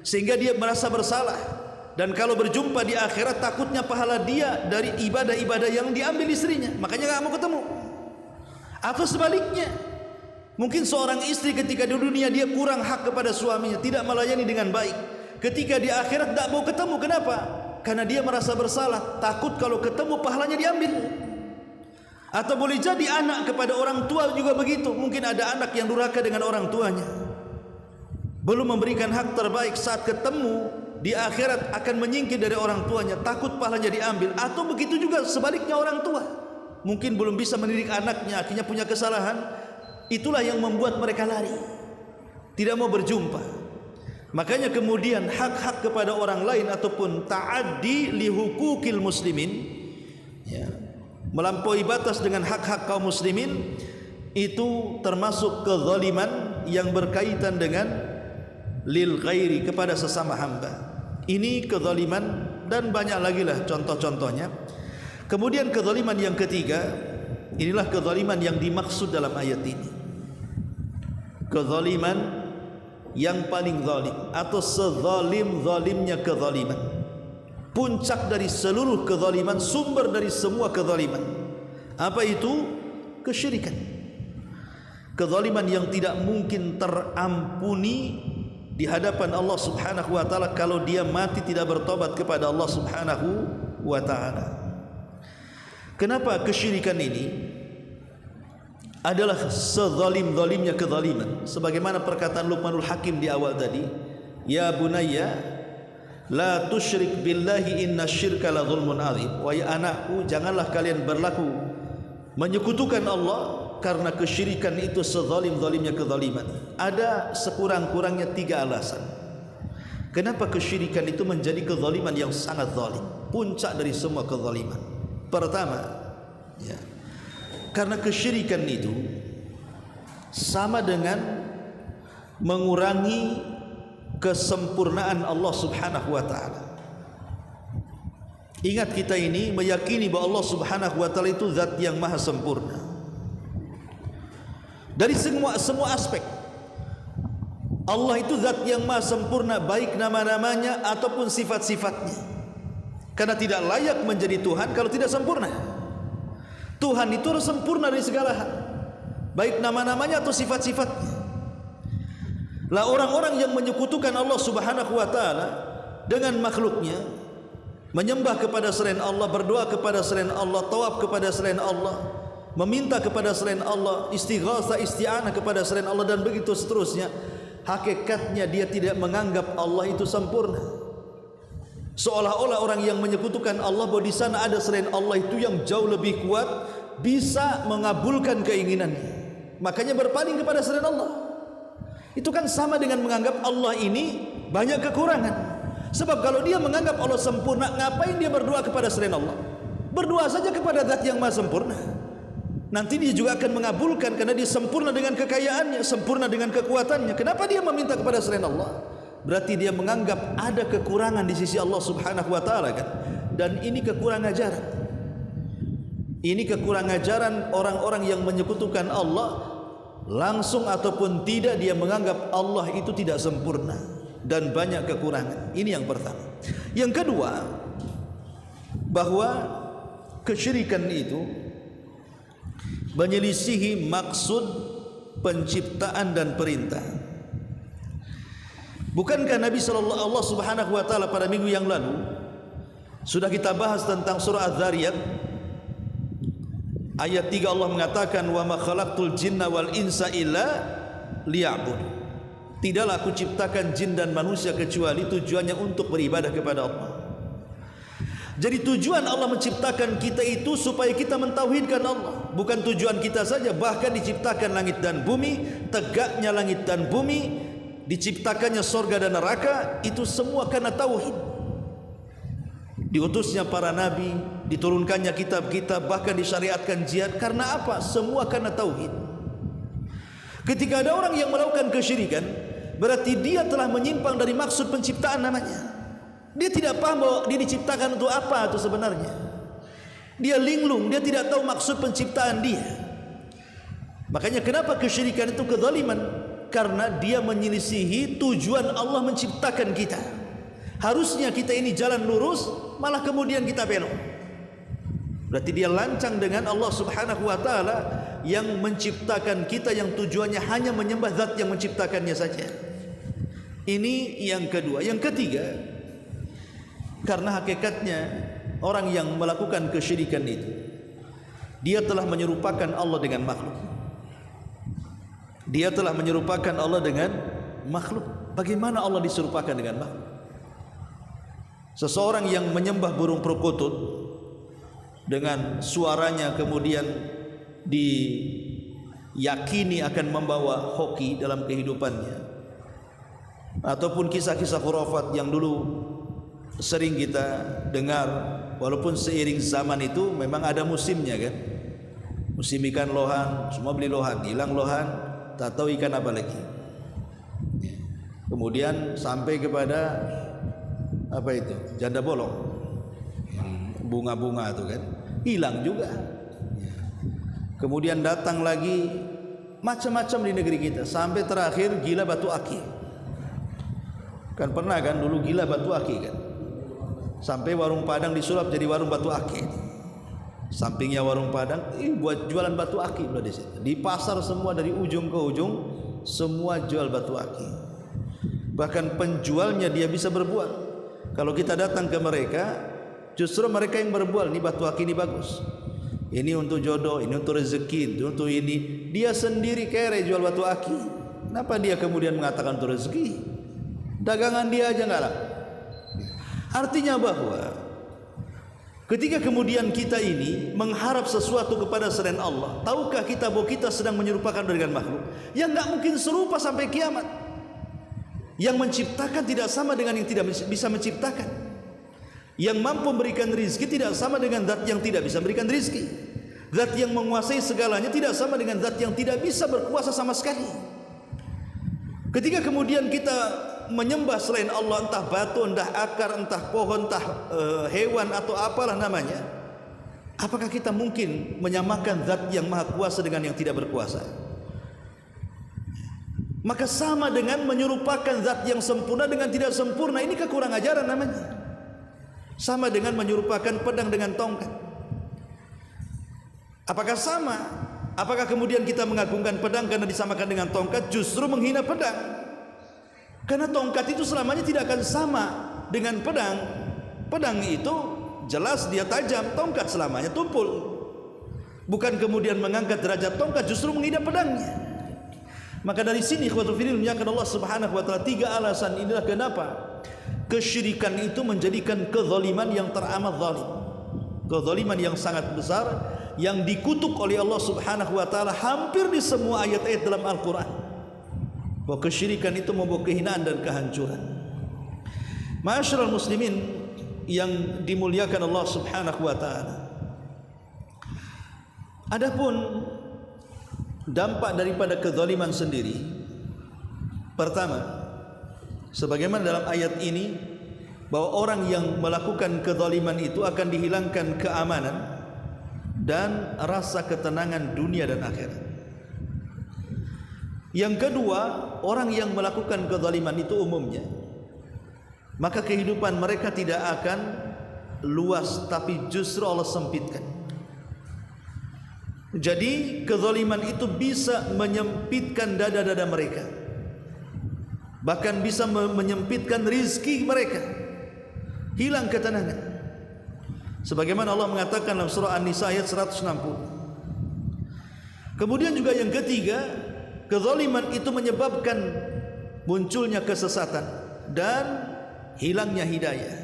sehingga dia merasa bersalah. Dan kalau berjumpa di akhirat, takutnya pahala dia dari ibadah-ibadah yang diambil istrinya, makanya gak mau ketemu. Atau sebaliknya, mungkin seorang istri ketika di dunia dia kurang hak kepada suaminya, tidak melayani dengan baik. Ketika di akhirat tak mau ketemu. Kenapa? Karena dia merasa bersalah, takut kalau ketemu pahalanya diambil. Atau boleh jadi anak kepada orang tua juga begitu. Mungkin ada anak yang durhaka dengan orang tuanya, belum memberikan hak terbaik, saat ketemu di akhirat akan menyingkir dari orang tuanya, takut pahalanya diambil. Atau begitu juga sebaliknya, orang tua mungkin belum bisa mendidik anaknya, akhirnya punya kesalahan. Itulah yang membuat mereka lari, tidak mau berjumpa. Makanya kemudian hak-hak kepada orang lain ataupun ta'addi li hukukil muslimin, ya, melampaui batas dengan hak-hak kaum muslimin, itu termasuk kezaliman yang berkaitan dengan lil ghairi, kepada sesama hamba. Ini kezaliman dan banyak lagi lah contoh-contohnya. Kemudian kezaliman yang ketiga, inilah kezaliman yang dimaksud dalam ayat ini. Kezaliman yang paling zalim atau sezalim-zalimnya kezaliman. Puncak dari seluruh kezaliman, sumber dari semua kezaliman. Apa itu? Kesyirikan. Kezaliman yang tidak mungkin terampuni di hadapan Allah Subhanahu wa taala kalau dia mati tidak bertobat kepada Allah Subhanahu wa taala. Kenapa kesyirikan ini adalah sezalim-zalimnya kezaliman? Sebagaimana perkataan Luqmanul Hakim di awal tadi, ya bunayya la tusyrik billahi innasyirka la zulmun azim. Wahai anakku, janganlah kalian berlaku menyekutukan Allah, karena kesyirikan itu sezalim-zalimnya kezaliman. Ada sekurang-kurangnya 3 alasan kenapa kesyirikan itu menjadi kezaliman yang sangat zalim, puncak dari semua kezaliman. Pertama, ya, karena kesyirikan itu sama dengan mengurangi kesempurnaan Allah Subhanahu wa taala. Ingat, kita ini meyakini bahwa Allah Subhanahu wa taala itu zat yang maha sempurna dari semua aspek. Allah itu zat yang maha sempurna, baik nama-namanya ataupun sifat-sifatnya. Karena tidak layak menjadi Tuhan kalau tidak sempurna. Tuhan itu harus sempurna dari segala hal, baik nama-namanya atau sifat-sifatnya. Lah orang-orang yang menyekutukan Allah Subhanahu wa taala dengan makhluknya, menyembah kepada selain Allah, berdoa kepada selain Allah, tawaf kepada selain Allah, meminta kepada selain Allah, istighatsah, isti'anah kepada selain Allah, dan begitu seterusnya. Hakikatnya dia tidak menganggap Allah itu sempurna. Seolah-olah orang yang menyekutukan Allah bahwa di sana ada selain Allah itu yang jauh lebih kuat, bisa mengabulkan keinginannya, makanya berpaling kepada selain Allah. Itu kan sama dengan menganggap Allah ini banyak kekurangan. Sebab kalau dia menganggap Allah sempurna, ngapain dia berdoa kepada selain Allah? Berdoa saja kepada zat yang maha sempurna. Nanti dia juga akan mengabulkan, karena dia sempurna dengan kekayaannya, sempurna dengan kekuatannya. Kenapa dia meminta kepada selain Allah? Berarti dia menganggap ada kekurangan di sisi Allah Subhanahu wa taala kan? Dan ini kekurangan ajaran. Ini kekurangan ajaran orang-orang yang menyekutukan Allah, langsung ataupun tidak dia menganggap Allah itu tidak sempurna dan banyak kekurangan. Ini yang pertama. Yang kedua, bahwa kesyirikan itu menyelisihi maksud penciptaan dan perintah. Bukankah Nabi Allah Subhanahu wa taala pada minggu yang lalu sudah kita bahas tentang surah Az-Zariyat ayat 3, Allah mengatakan, wa ma khalaqtul jinna wal insa illa liya'bud. Tidaklah aku ciptakan jin dan manusia kecuali tujuannya untuk beribadah kepada Allah. Jadi tujuan Allah menciptakan kita itu supaya kita mentauhidkan Allah. Bukan tujuan kita saja, bahkan diciptakan langit dan bumi, tegaknya langit dan bumi, diciptakannya sorga dan neraka, itu semua karena tauhid. Diutusnya para nabi, diturunkannya kitab-kitab, bahkan disyariatkan jihad. Karena apa? Semua karena tauhid. Ketika ada orang yang melakukan kesyirikan, berarti dia telah menyimpang dari maksud penciptaan namanya. Dia tidak paham bahwa dia diciptakan untuk apa itu sebenarnya. Dia linglung, dia tidak tahu maksud penciptaan dia. Makanya kenapa kesyirikan itu kezaliman? Karena dia menyelisihi tujuan Allah menciptakan kita. Harusnya kita ini jalan lurus, malah kemudian kita belok. Berarti dia lancang dengan Allah Subhanahu wa taala yang menciptakan kita, yang tujuannya hanya menyembah zat yang menciptakannya saja. Ini yang kedua. Yang ketiga, karena hakikatnya orang yang melakukan kesyirikan itu, dia telah menyerupakan Allah dengan makhluk. Dia telah menyerupakan Allah dengan makhluk. Bagaimana Allah diserupakan dengan makhluk? Seseorang yang menyembah burung perkutut dengan suaranya kemudian diyakini akan membawa hoki dalam kehidupannya, ataupun kisah-kisah khurafat yang dulu sering kita dengar, walaupun seiring zaman itu memang ada musimnya kan. Musim ikan lohan, semua beli lohan, hilang lohan, tak tahu ikan apa lagi. Kemudian sampai kepada apa itu? Janda bolong. Bunga-bunga itu kan hilang juga. Kemudian datang lagi macam-macam di negeri kita sampai terakhir gila batu aki. Kan pernah kan dulu gila batu aki kan. Sampai warung Padang disulap jadi warung batu aki. Sampingnya warung Padang buat jualan batu aki di situ. Di pasar semua dari ujung ke ujung semua jual batu aki. Bahkan penjualnya dia bisa berbual. Kalau kita datang ke mereka, justru mereka yang berbual, ini batu aki ini bagus. Ini untuk jodoh, ini untuk rezeki, untuk ini. Dia sendiri kere jual batu aki. Kenapa dia kemudian mengatakan untuk rezeki? Dagangan dia aja enggak laku. Artinya bahwa ketika kemudian kita ini mengharap sesuatu kepada selain Allah, tahukah kita bahwa kita sedang menyerupakan dengan makhluk yang enggak mungkin serupa sampai kiamat? Yang menciptakan tidak sama dengan yang tidak bisa menciptakan. Yang mampu memberikan rizki tidak sama dengan zat yang tidak bisa memberikan rizki. Zat yang menguasai segalanya tidak sama dengan zat yang tidak bisa berkuasa sama sekali. Ketika kemudian kita menyembah selain Allah, entah batu, entah akar, entah pohon, entah hewan atau apalah namanya, apakah kita mungkin menyamakan zat yang maha kuasa dengan yang tidak berkuasa? Maka sama dengan menyerupakan zat yang sempurna dengan tidak sempurna. Ini kekurang ajaran namanya. Sama dengan menyerupakan pedang dengan tongkat. Apakah sama? Apakah kemudian kita mengagungkan pedang karena disamakan dengan tongkat, justru menghina pedang? Karena tongkat itu selamanya tidak akan sama dengan pedang. Pedang itu jelas dia tajam, tongkat selamanya tumpul. Bukan kemudian mengangkat derajat tongkat, justru menghina pedangnya. Maka dari sini ikhwatul fillah muliakan Allah Subhanahu wa taala, 3 alasan inilah kenapa kesyirikan itu menjadikan kezaliman yang teramat zalim. Kezaliman yang sangat besar yang dikutuk oleh Allah Subhanahu wa taala hampir di semua ayat-ayat dalam Al-Qur'an. Bahwa kesyirikan itu membawa kehinaan dan kehancuran. Ma'asyiral muslimin yang dimuliakan Allah Subhanahu wa taala. Adapun dampak daripada kezaliman sendiri, pertama, sebagaimana dalam ayat ini, bahwa orang yang melakukan kezaliman itu akan dihilangkan keamanan dan rasa ketenangan dunia dan akhirat. Yang kedua, orang yang melakukan kezaliman itu umumnya, maka kehidupan mereka tidak akan luas, tapi justru Allah sempitkan. Jadi kezaliman itu bisa menyempitkan dada-dada mereka, bahkan bisa menyempitkan rizki mereka, hilang ketenangan. Sebagaimana Allah mengatakan dalam surah An-Nisa ayat 160. Kemudian juga yang ketiga, kezaliman itu menyebabkan munculnya kesesatan dan hilangnya hidayah.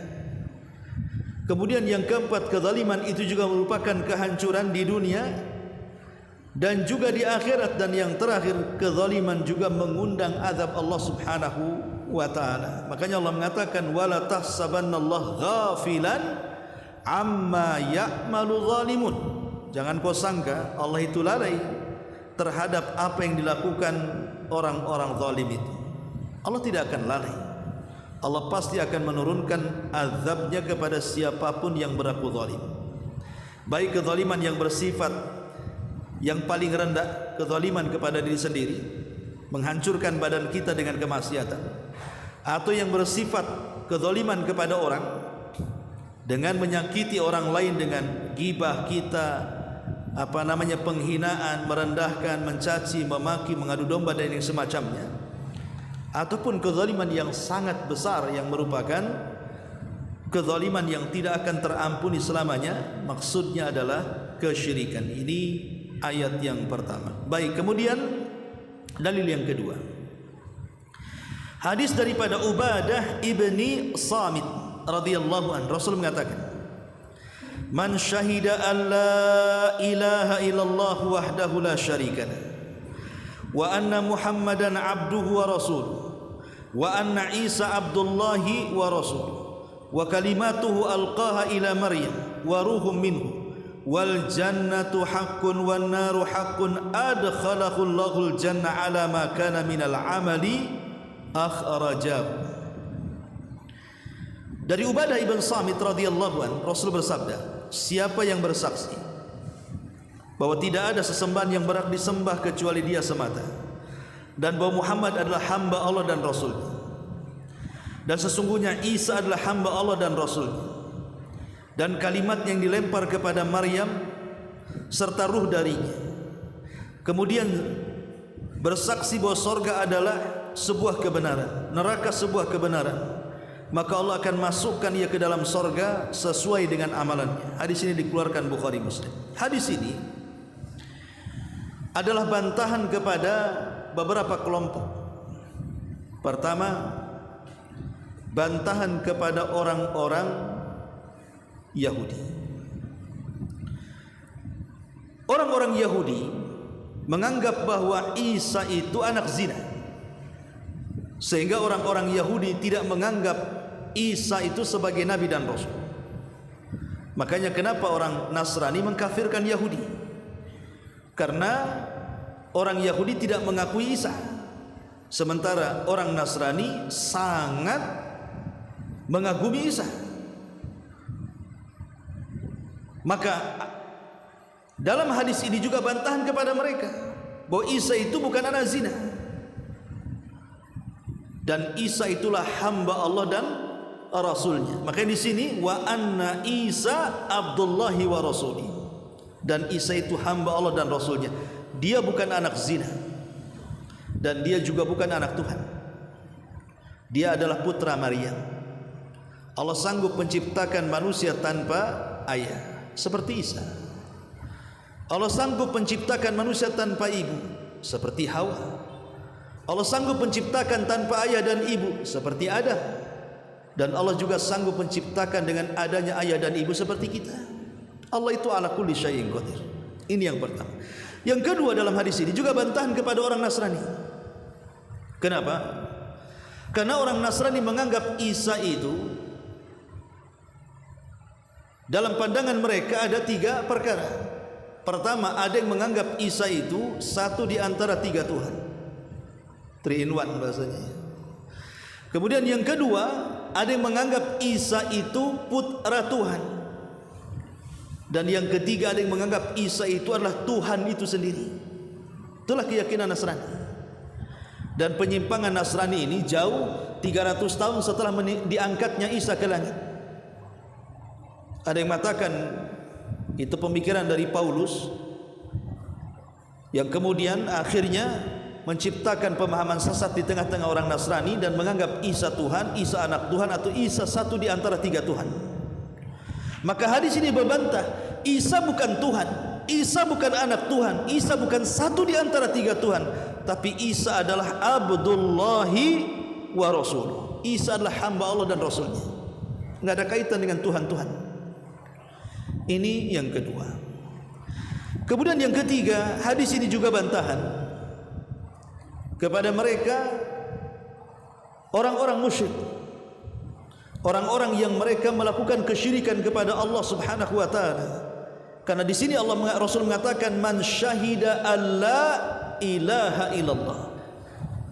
Kemudian yang keempat, kezaliman itu juga merupakan kehancuran di dunia dan juga di akhirat. Dan yang terakhir, kezaliman juga mengundang azab Allah Subhanahu wa taala. Makanya Allah mengatakan wala tahsabannallaha ghafilan amma ya'malu zalimun. Jangan kau sangka Allah itu lalai terhadap apa yang dilakukan orang-orang zalim itu. Allah tidak akan lalai. Allah pasti akan menurunkan azabnya kepada siapapun yang berlaku zalim. Baik kezaliman yang bersifat yang paling rendah, kezaliman kepada diri sendiri, menghancurkan badan kita dengan kemaksiatan, atau yang bersifat kezaliman kepada orang dengan menyakiti orang lain dengan ghibah kita, penghinaan, merendahkan, mencaci, memaki, mengadu domba dan yang semacamnya, ataupun kezaliman yang sangat besar yang merupakan kezaliman yang tidak akan terampuni selamanya, maksudnya adalah kesyirikan. Ini ayat yang pertama. Baik, kemudian dalil yang kedua, hadis daripada Ubadah ibni Samit radhiyallahu anhu. Rasul mengatakan, man syahida an la ilaha illallah wahdahu la syarika lah wa anna Muhammadan abduhu wa rasuluh wa anna Isa abdullahi wa rasuluh wa kalimatuhu alqaha ila Maryam wa ruhum minhu wal jannatu haqqun wan naru haqqun adkhalahu Allahul jannah ala ma kana minal amali akhrajahu. Dari Ubadah ibn Samit radhiyallahu an, Rasul bersabda, siapa yang bersaksi bahwa tidak ada sesembahan yang berhak disembah kecuali Dia semata, dan bahwa Muhammad adalah hamba Allah dan Rasul-Nya, dan sesungguhnya Isa adalah hamba Allah dan Rasul-Nya, dan kalimat yang dilempar kepada Maryam serta ruh darinya, kemudian bersaksi bahwa sorga adalah sebuah kebenaran, neraka sebuah kebenaran, maka Allah akan masukkan ia ke dalam sorga sesuai dengan amalannya. Hadis ini dikeluarkan Bukhari Muslim. Hadis ini adalah bantahan kepada beberapa kelompok. Pertama, bantahan kepada orang-orang Yahudi. Orang-orang Yahudi menganggap bahwa Isa itu anak zina, sehingga orang-orang Yahudi tidak menganggap Isa itu sebagai nabi dan rasul. Makanya kenapa orang Nasrani mengkafirkan Yahudi? Karena orang Yahudi tidak mengakui Isa, sementara orang Nasrani sangat mengagumi Isa. Maka dalam hadis ini juga bantahan kepada mereka bahwa Isa itu bukan anak zina, dan Isa itulah hamba Allah dan Rasulnya. Makanya di sini wa anna Isa Abdullahi wa Rasuli, dan Isa itu hamba Allah dan Rasulnya. Dia bukan anak zina, dan dia juga bukan anak Tuhan. Dia adalah putra Maryam. Allah sanggup menciptakan manusia tanpa ayah seperti Isa. Allah sanggup menciptakan manusia tanpa ibu seperti Hawa. Allah sanggup menciptakan tanpa ayah dan ibu seperti Adam. Dan Allah juga sanggup menciptakan dengan adanya ayah dan ibu seperti kita. Allah itu ala kulli syai'in qadir. Ini yang pertama. Yang kedua, dalam hadis ini juga bantahan kepada orang Nasrani. Kenapa? Karena orang Nasrani menganggap Isa itu, dalam pandangan mereka ada tiga perkara. Pertama, ada yang menganggap Isa itu satu di antara tiga Tuhan, 3 in 1 bahasanya. Kemudian yang kedua, ada yang menganggap Isa itu putra Tuhan. Dan yang ketiga, ada yang menganggap Isa itu adalah Tuhan itu sendiri. Itulah keyakinan Nasrani. Dan penyimpangan Nasrani ini jauh 300 tahun setelah diangkatnya Isa ke langit. Ada yang mengatakan itu pemikiran dari Paulus, yang kemudian akhirnya menciptakan pemahaman sesat di tengah-tengah orang Nasrani dan menganggap Isa Tuhan, Isa anak Tuhan, atau Isa satu di antara tiga Tuhan. Maka hadis ini membantah, Isa bukan Tuhan, Isa bukan anak Tuhan, Isa bukan satu di antara tiga Tuhan, tapi Isa adalah Abdullahi wa Rasul. Isa adalah hamba Allah dan Rasulnya, nggak ada kaitan dengan Tuhan-Tuhan. Ini yang kedua. Kemudian yang ketiga, hadis ini juga bantahan kepada mereka orang-orang musyrik, orang-orang yang mereka melakukan kesyirikan kepada Allah Subhanahu wa taala. Karena di sini Rasul mengatakan man syahida alla ilaha illallah.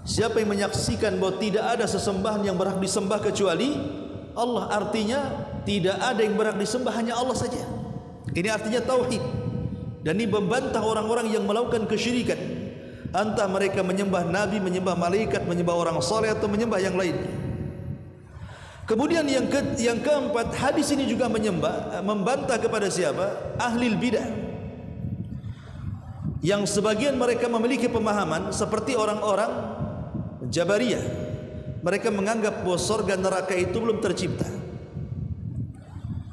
Siapa yang menyaksikan bahwa tidak ada sesembahan yang berhak disembah kecuali Allah, artinya tidak ada yang berhak disembah, hanya Allah saja. Ini artinya tauhid. Dan ini membantah orang-orang yang melakukan kesyirikan, entah mereka menyembah nabi, menyembah malaikat, menyembah orang saleh, atau menyembah yang lainnya. Kemudian yang keempat, hadis ini juga membantah kepada siapa? Ahlil bidah, yang sebagian mereka memiliki pemahaman seperti orang-orang Jabariyah. Mereka menganggap bahwa surga neraka itu belum tercipta.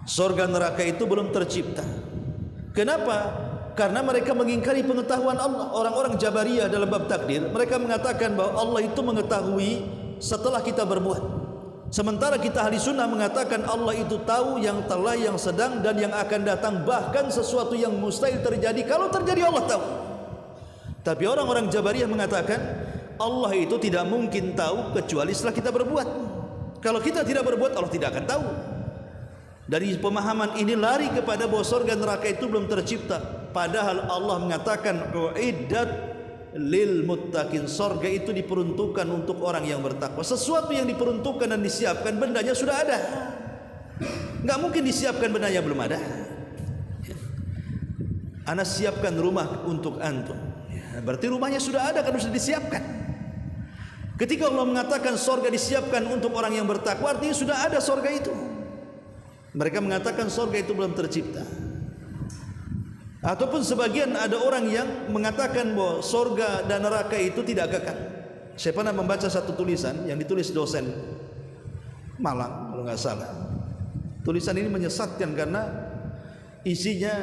Surga neraka itu belum tercipta. Kenapa? Karena mereka mengingkari pengetahuan Allah. Orang-orang Jabariyah dalam bab takdir, mereka mengatakan bahwa Allah itu mengetahui setelah kita berbuat. Sementara kita ahli sunnah mengatakan Allah itu tahu yang telah, yang sedang, dan yang akan datang, bahkan sesuatu yang mustahil terjadi. Kalau terjadi Allah tahu. Tapi orang-orang Jabariyah mengatakan Allah itu tidak mungkin tahu kecuali setelah kita berbuat. Kalau kita tidak berbuat, Allah tidak akan tahu. Dari pemahaman ini lari kepada bahwa surga neraka itu belum tercipta, padahal Allah mengatakan uiddat lil muttaqin. Surga itu diperuntukkan untuk orang yang bertakwa. Sesuatu yang diperuntukkan dan disiapkan, bendanya sudah ada. Enggak mungkin disiapkan bendanya belum ada. Ana siapkan rumah untuk antum. Berarti rumahnya sudah ada, kan sudah disiapkan. Ketika Allah mengatakan surga disiapkan untuk orang yang bertakwa, artinya sudah ada surga itu. Mereka mengatakan surga itu belum tercipta. Ataupun sebagian ada orang yang mengatakan bahwa surga dan neraka itu tidak kekal. Saya pernah membaca satu tulisan yang ditulis dosen Malang kalau nggak salah. Tulisan ini menyesatkan karena isinya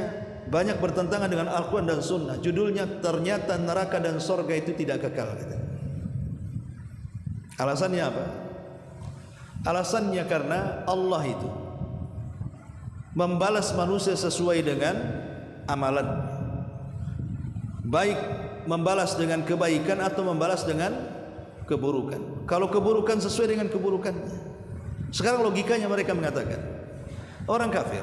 banyak bertentangan dengan Al-Quran dan Sunnah. Judulnya, ternyata neraka dan surga itu tidak kekal. Alasannya apa? Alasannya karena Allah itu membalas manusia sesuai dengan amalan, baik membalas dengan kebaikan atau membalas dengan keburukan. Kalau keburukan sesuai dengan keburukannya. Sekarang logikanya mereka mengatakan orang kafir,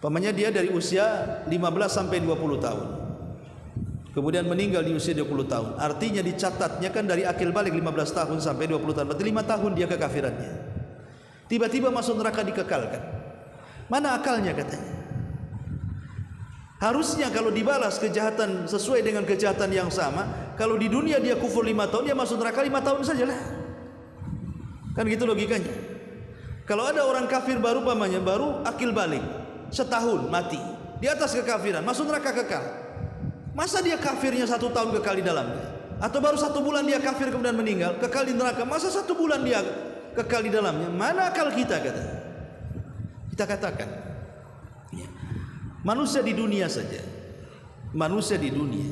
pamannya dia dari usia 15 sampai 20 tahun, kemudian meninggal di usia 20 tahun. Artinya dicatatnya kan dari akil balik 15 tahun sampai 20 tahun, berarti 5 tahun dia kekafirannya. Tiba-tiba masuk neraka dikekalkan. Mana akalnya katanya? Harusnya kalau dibalas kejahatan sesuai dengan kejahatan yang sama, kalau di dunia dia kufur 5 tahun, dia masuk neraka 5 tahun sajalah. Kan gitu logikanya. Kalau ada orang kafir baru pamannya, baru akil balik, setahun mati, di atas kekafiran, masuk neraka kekal. Masa dia kafirnya 1 tahun kekal di dalamnya? Atau baru 1 bulan dia kafir kemudian meninggal, kekal di neraka? Masa 1 bulan dia kekal di dalamnya? Mana akal kita kata? Kita katakan ya, manusia di dunia saja, manusia di dunia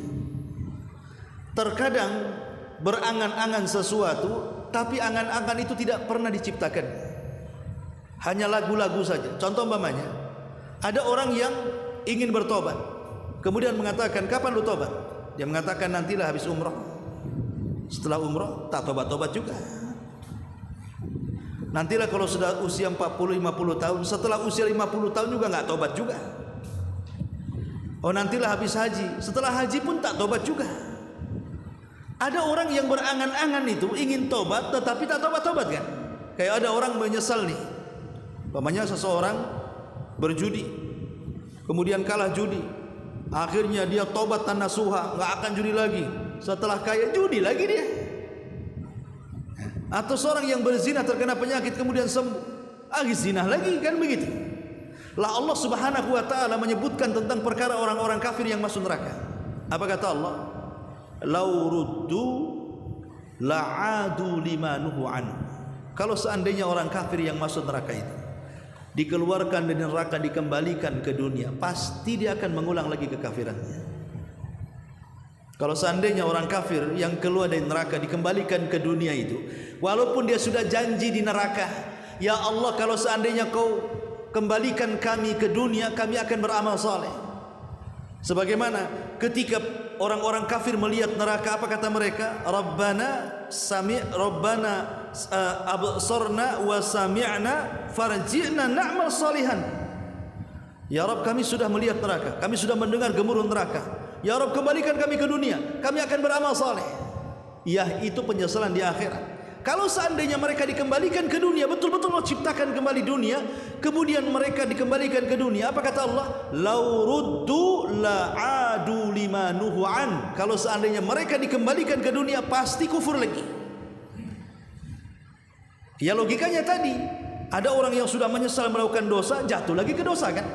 terkadang berangan-angan sesuatu, tapi angan-angan itu tidak pernah diciptakan, hanya lagu-lagu saja. Contoh umpamanya, ada orang yang ingin bertobat, kemudian mengatakan, kapan lu tobat? Dia mengatakan, nantilah habis umrah. Setelah umrah tak tobat-tobat juga. Nantilah kalau sudah usia 40-50 tahun. Setelah usia 50 tahun juga nggak tobat juga. Oh, nantilah habis haji. Setelah haji pun tak tobat juga. Ada orang yang berangan-angan itu ingin tobat tetapi tak tobat-tobat kan. Kayak ada orang menyesal nih, umpamanya seseorang berjudi, kemudian kalah judi, akhirnya dia tobat tan nasuha, nggak akan judi lagi. Setelah kaya judi lagi dia. Atau seorang yang berzina terkena penyakit kemudian sembuh, zina lagi, kan begitu. Lah Allah Subhanahu wa taala menyebutkan tentang perkara orang-orang kafir yang masuk neraka. Apa kata Allah? Lau ruddu la'adu limanuhu anhu. Kalau seandainya orang kafir yang masuk neraka itu dikeluarkan dari neraka, dikembalikan ke dunia, pasti dia akan mengulang lagi kekafirannya. Kalau seandainya orang kafir yang keluar dari neraka dikembalikan ke dunia itu, walaupun dia sudah janji di neraka, ya Allah, kalau seandainya kau kembalikan kami ke dunia, kami akan beramal saleh. Sebagaimana ketika orang-orang kafir melihat neraka, apa kata mereka? Rabbana absarna wa sami'na farji'na na'mal salihan. Ya Rabb, kami sudah melihat neraka, kami sudah mendengar gemuruh neraka. Ya Rabb, kembalikan kami ke dunia, kami akan beramal saleh. Ya, itu penyesalan di akhirat. Kalau seandainya mereka dikembalikan ke dunia, betul-betul Allah ciptakan kembali dunia, kemudian mereka dikembalikan ke dunia, apa kata Allah? Lau ruddu la'adu limanuhu an. Kalau seandainya mereka dikembalikan ke dunia, pasti kufur lagi. Ya, logikanya tadi, ada orang yang sudah menyesal melakukan dosa, jatuh lagi ke dosa kan?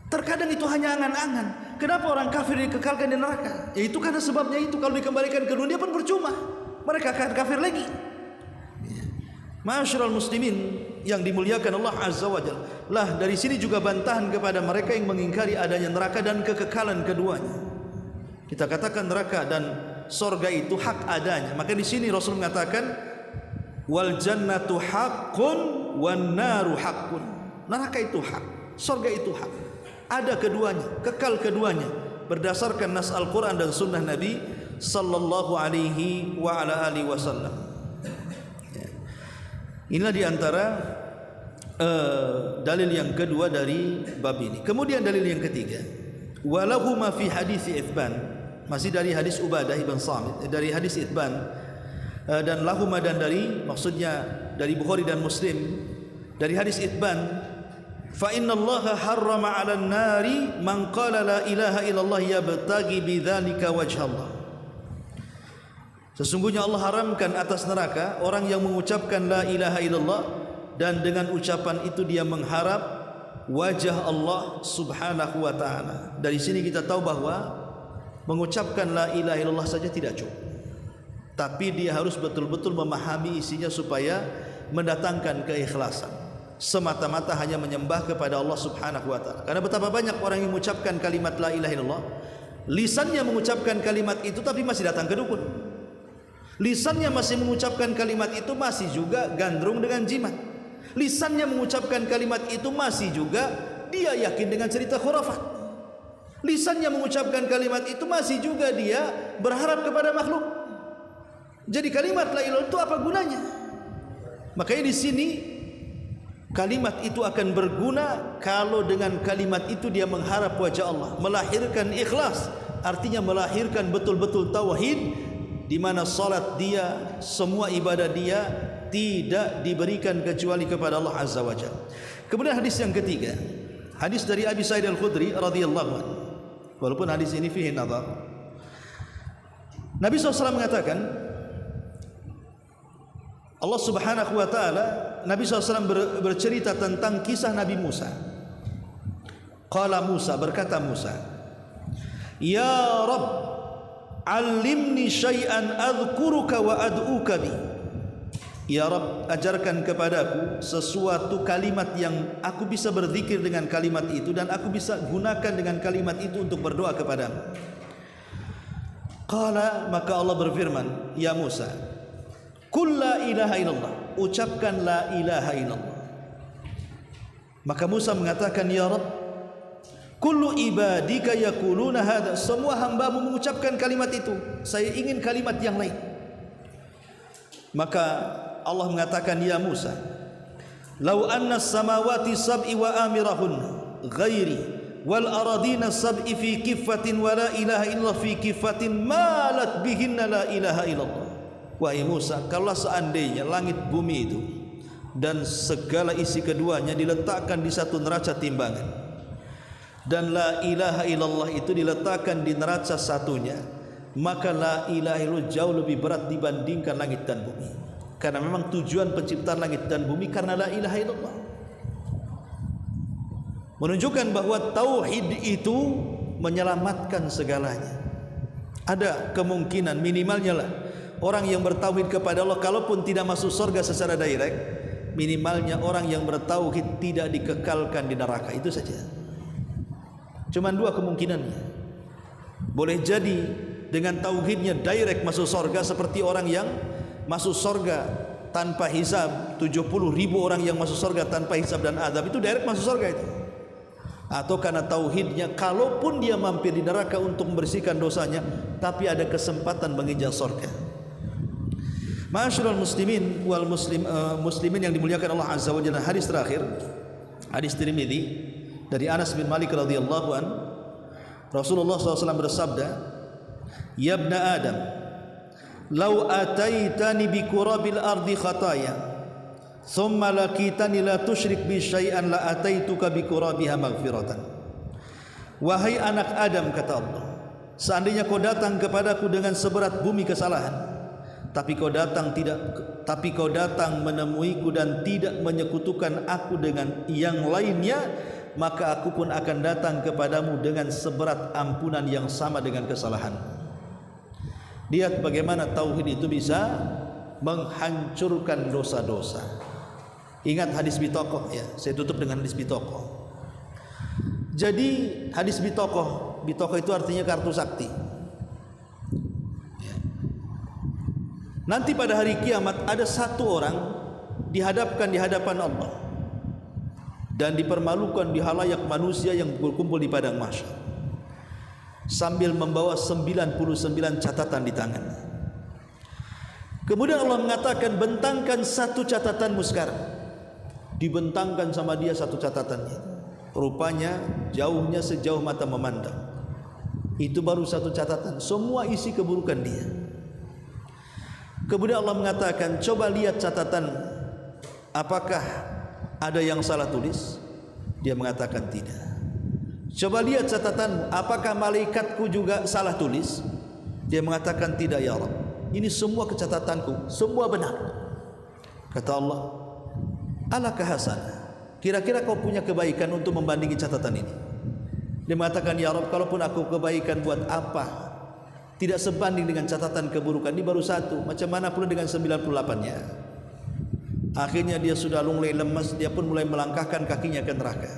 Terkadang itu hanya angan-angan. Kenapa orang kafir dikekalkan di neraka? Ya itu karena sebabnya itu, kalau dikembalikan ke dunia pun percuma, mereka akan kafir lagi. Ma'asyiral muslimin yang dimuliakan Allah Azza wa Jalla. Lah, dari sini juga bantahan kepada mereka yang mengingkari adanya neraka dan kekekalan keduanya. Kita katakan neraka dan surga itu hak adanya. Maka di sini Rasul mengatakan wal jannatu haqqun wan naru haqqun. Neraka itu hak, surga itu hak. Ada keduanya, kekal keduanya berdasarkan nas Al-Quran dan sunnah Nabi sallallahu alaihi wa ala alihi wasallam. Inilah diantara dalil yang kedua dari bab ini. Kemudian dalil yang ketiga, walahu ma fi hadis Itsban masih dari hadis Ubadah ibn Samit, dari hadis Itban, dan lahuma, dan dari, maksudnya dari Bukhari dan Muslim, dari hadis Itban, fa inna Allah harrama 'alan nari man qala la ilaha illallah yabtaghi bidzalika wajha Allah. Sesungguhnya Allah haramkan atas neraka orang yang mengucapkan la ilaha illallah dan dengan ucapan itu dia mengharap wajah Allah subhanahu wa ta'ala. Dari sini kita tahu bahwa mengucapkan la ilaha illallah saja tidak cukup, tapi dia harus betul-betul memahami isinya supaya mendatangkan keikhlasan. Semata-mata hanya menyembah kepada Allah subhanahu wa ta'ala. Karena betapa banyak orang yang mengucapkan kalimat la ilaha illallah, lisannya mengucapkan kalimat itu tapi masih datang ke dukun. Lisannya masih mengucapkan kalimat itu masih juga gandrung dengan jimat. Lisannya mengucapkan kalimat itu masih juga dia yakin dengan cerita khurafat. Lisannya mengucapkan kalimat itu masih juga dia berharap kepada makhluk. Jadi kalimat la ilaha illallah itu apa gunanya? Makanya di sini kalimat itu akan berguna kalau dengan kalimat itu dia mengharap wajah Allah, melahirkan ikhlas, artinya melahirkan betul-betul tauhid, di mana salat dia, semua ibadah dia tidak diberikan kecuali kepada Allah azza wajalla. Kemudian hadis yang ketiga, hadis dari Abi Sa'id Al-Khudri radhiyallahu anhu. Walaupun hadis ini fihi nazar. Nabi SAW mengatakan, Allah subhanahu wa ta'ala, Nabi SAW bercerita tentang kisah Nabi Musa. Qala Musa, berkata Musa, Ya Rabb, alimni syai'an adhkuruka wa ad'uka bi. Ya Rabb, ajarkan kepadaku sesuatu kalimat yang aku bisa berzikir dengan kalimat itu dan aku bisa gunakan dengan kalimat itu untuk berdoa kepadamu. Qala, maka Allah berfirman, Ya Musa, Qul la ilaha illallah, ucapkan la ilaha illallah. Maka Musa mengatakan, Ya Rabb, kullu ibadika yaquluna hadha, semua hambamu mengucapkan kalimat itu, saya ingin kalimat yang lain. Maka Allah mengatakan, Ya Musa, Lau anna samawati sab'i wa amirahunna ghairi wal aradina sab'i fi kifatin wa la ilaha illallah fi kifatin malat bihinna la ilaha illallah. Wahai Musa, kalau seandainya langit bumi itu dan segala isi keduanya diletakkan di satu neraca timbangan, dan la ilaha illallah itu diletakkan di neraca satunya, maka la ilaha illallah jauh lebih berat dibandingkan langit dan bumi. Karena memang tujuan penciptaan langit dan bumi karena la ilaha illallah. Menunjukkan bahwa tauhid itu menyelamatkan segalanya. Ada kemungkinan minimalnya lah orang yang bertauhid kepada Allah, kalaupun tidak masuk surga secara direct, minimalnya orang yang bertauhid tidak dikekalkan di neraka. Itu saja. Cuman dua kemungkinannya. Boleh jadi dengan tauhidnya direct masuk surga, seperti orang yang masuk surga tanpa hisab, 70.000 orang yang masuk surga tanpa hisab dan azab, itu direct masuk surga itu. Atau karena tauhidnya, kalaupun dia mampir di neraka untuk membersihkan dosanya, tapi ada kesempatan menginjak surga. Ma'asyiral muslimin wal muslimin yang dimuliakan Allah azza wa jalla, hadis terakhir, hadis Tirmidzi dari Anas bin Malik radhiyallahu an, Rasulullah SAW bersabda, Ya ibna Adam, Lau ataitani bi kurabil ardi khataya, thumma lakitani la tusyrik bi syai'an la ataituka bi kurabiha maghfiratan. Wahai anak Adam, kata Allah, seandainya kau datang kepadaku dengan seberat bumi kesalahan, tapi kau datang menemuiku dan tidak menyekutukan aku dengan yang lainnya, maka aku pun akan datang kepadamu dengan seberat ampunan yang sama dengan kesalahan. Lihat bagaimana tauhid itu bisa menghancurkan dosa-dosa. Ingat hadis bitokoh ya, saya tutup dengan hadis bitokoh. Jadi hadis bitokoh itu artinya kartu sakti. Nanti pada hari kiamat ada satu orang dihadapkan di hadapan Allah dan dipermalukan di halayak manusia yang berkumpul di padang mahsyar, sambil membawa 99 catatan di tangan. Kemudian Allah mengatakan, bentangkan satu catatanmu sekarang. Dibentangkan sama dia satu catatannya. Rupanya jauhnya sejauh mata memandang. Itu baru satu catatan, semua isi keburukan dia. Kemudian Allah mengatakan, coba lihat catatan, apakah ada yang salah tulis? Dia mengatakan tidak. Coba lihat catatan, apakah malaikatku juga salah tulis? Dia mengatakan tidak ya Rabb. Ini semua kecatatanku, semua benar. Kata Allah, alaka hasanah, kira-kira kau punya kebaikan untuk membandingi catatan ini? Dia mengatakan, ya Rabb, kalaupun aku kebaikan buat apa? Tidak sebanding dengan catatan keburukan. Ini baru satu, macam mana pula dengan 98-nya? Akhirnya dia sudah mulai lemas, dia pun mulai melangkahkan kakinya ke neraka.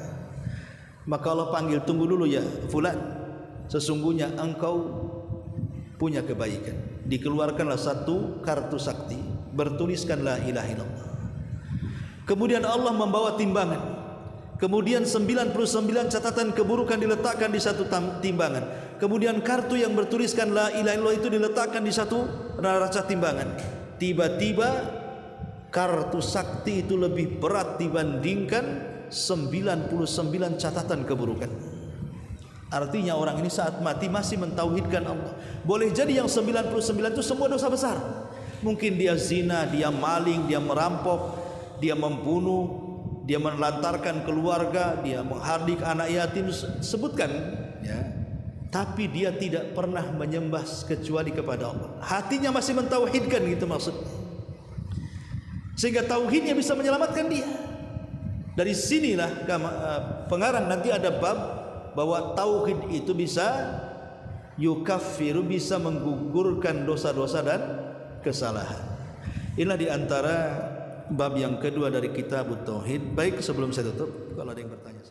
Maka Allah panggil, tunggu dulu ya fulan, sesungguhnya engkau punya kebaikan. Dikeluarkanlah satu kartu sakti, bertuliskan la ilaha illallah. Kemudian Allah membawa timbangan. Kemudian 99 catatan keburukan diletakkan di satu timbangan. Kemudian kartu yang bertuliskan la ilaha illallah itu diletakkan di satu neraca timbangan. Tiba-tiba kartu sakti itu lebih berat dibandingkan 99 catatan keburukan. Artinya orang ini saat mati masih mentauhidkan Allah. Boleh jadi yang 99 itu semua dosa besar. Mungkin dia zina, dia maling, dia merampok, dia membunuh, dia menelantarkan keluarga, dia menghardik anak yatim, sebutkan ya. Tapi dia tidak pernah menyembah kecuali kepada Allah. Hatinya masih mentauhidkan, gitu maksudnya. Sehingga tauhidnya bisa menyelamatkan dia. Dari sinilah pengarang nanti ada bab bahwa tauhid itu bisa yukaffiru, bisa menggugurkan dosa-dosa dan kesalahan. Inilah diantara bab yang kedua dari kitab Tauhid. Baik, sebelum saya tutup, kalau ada yang bertanya.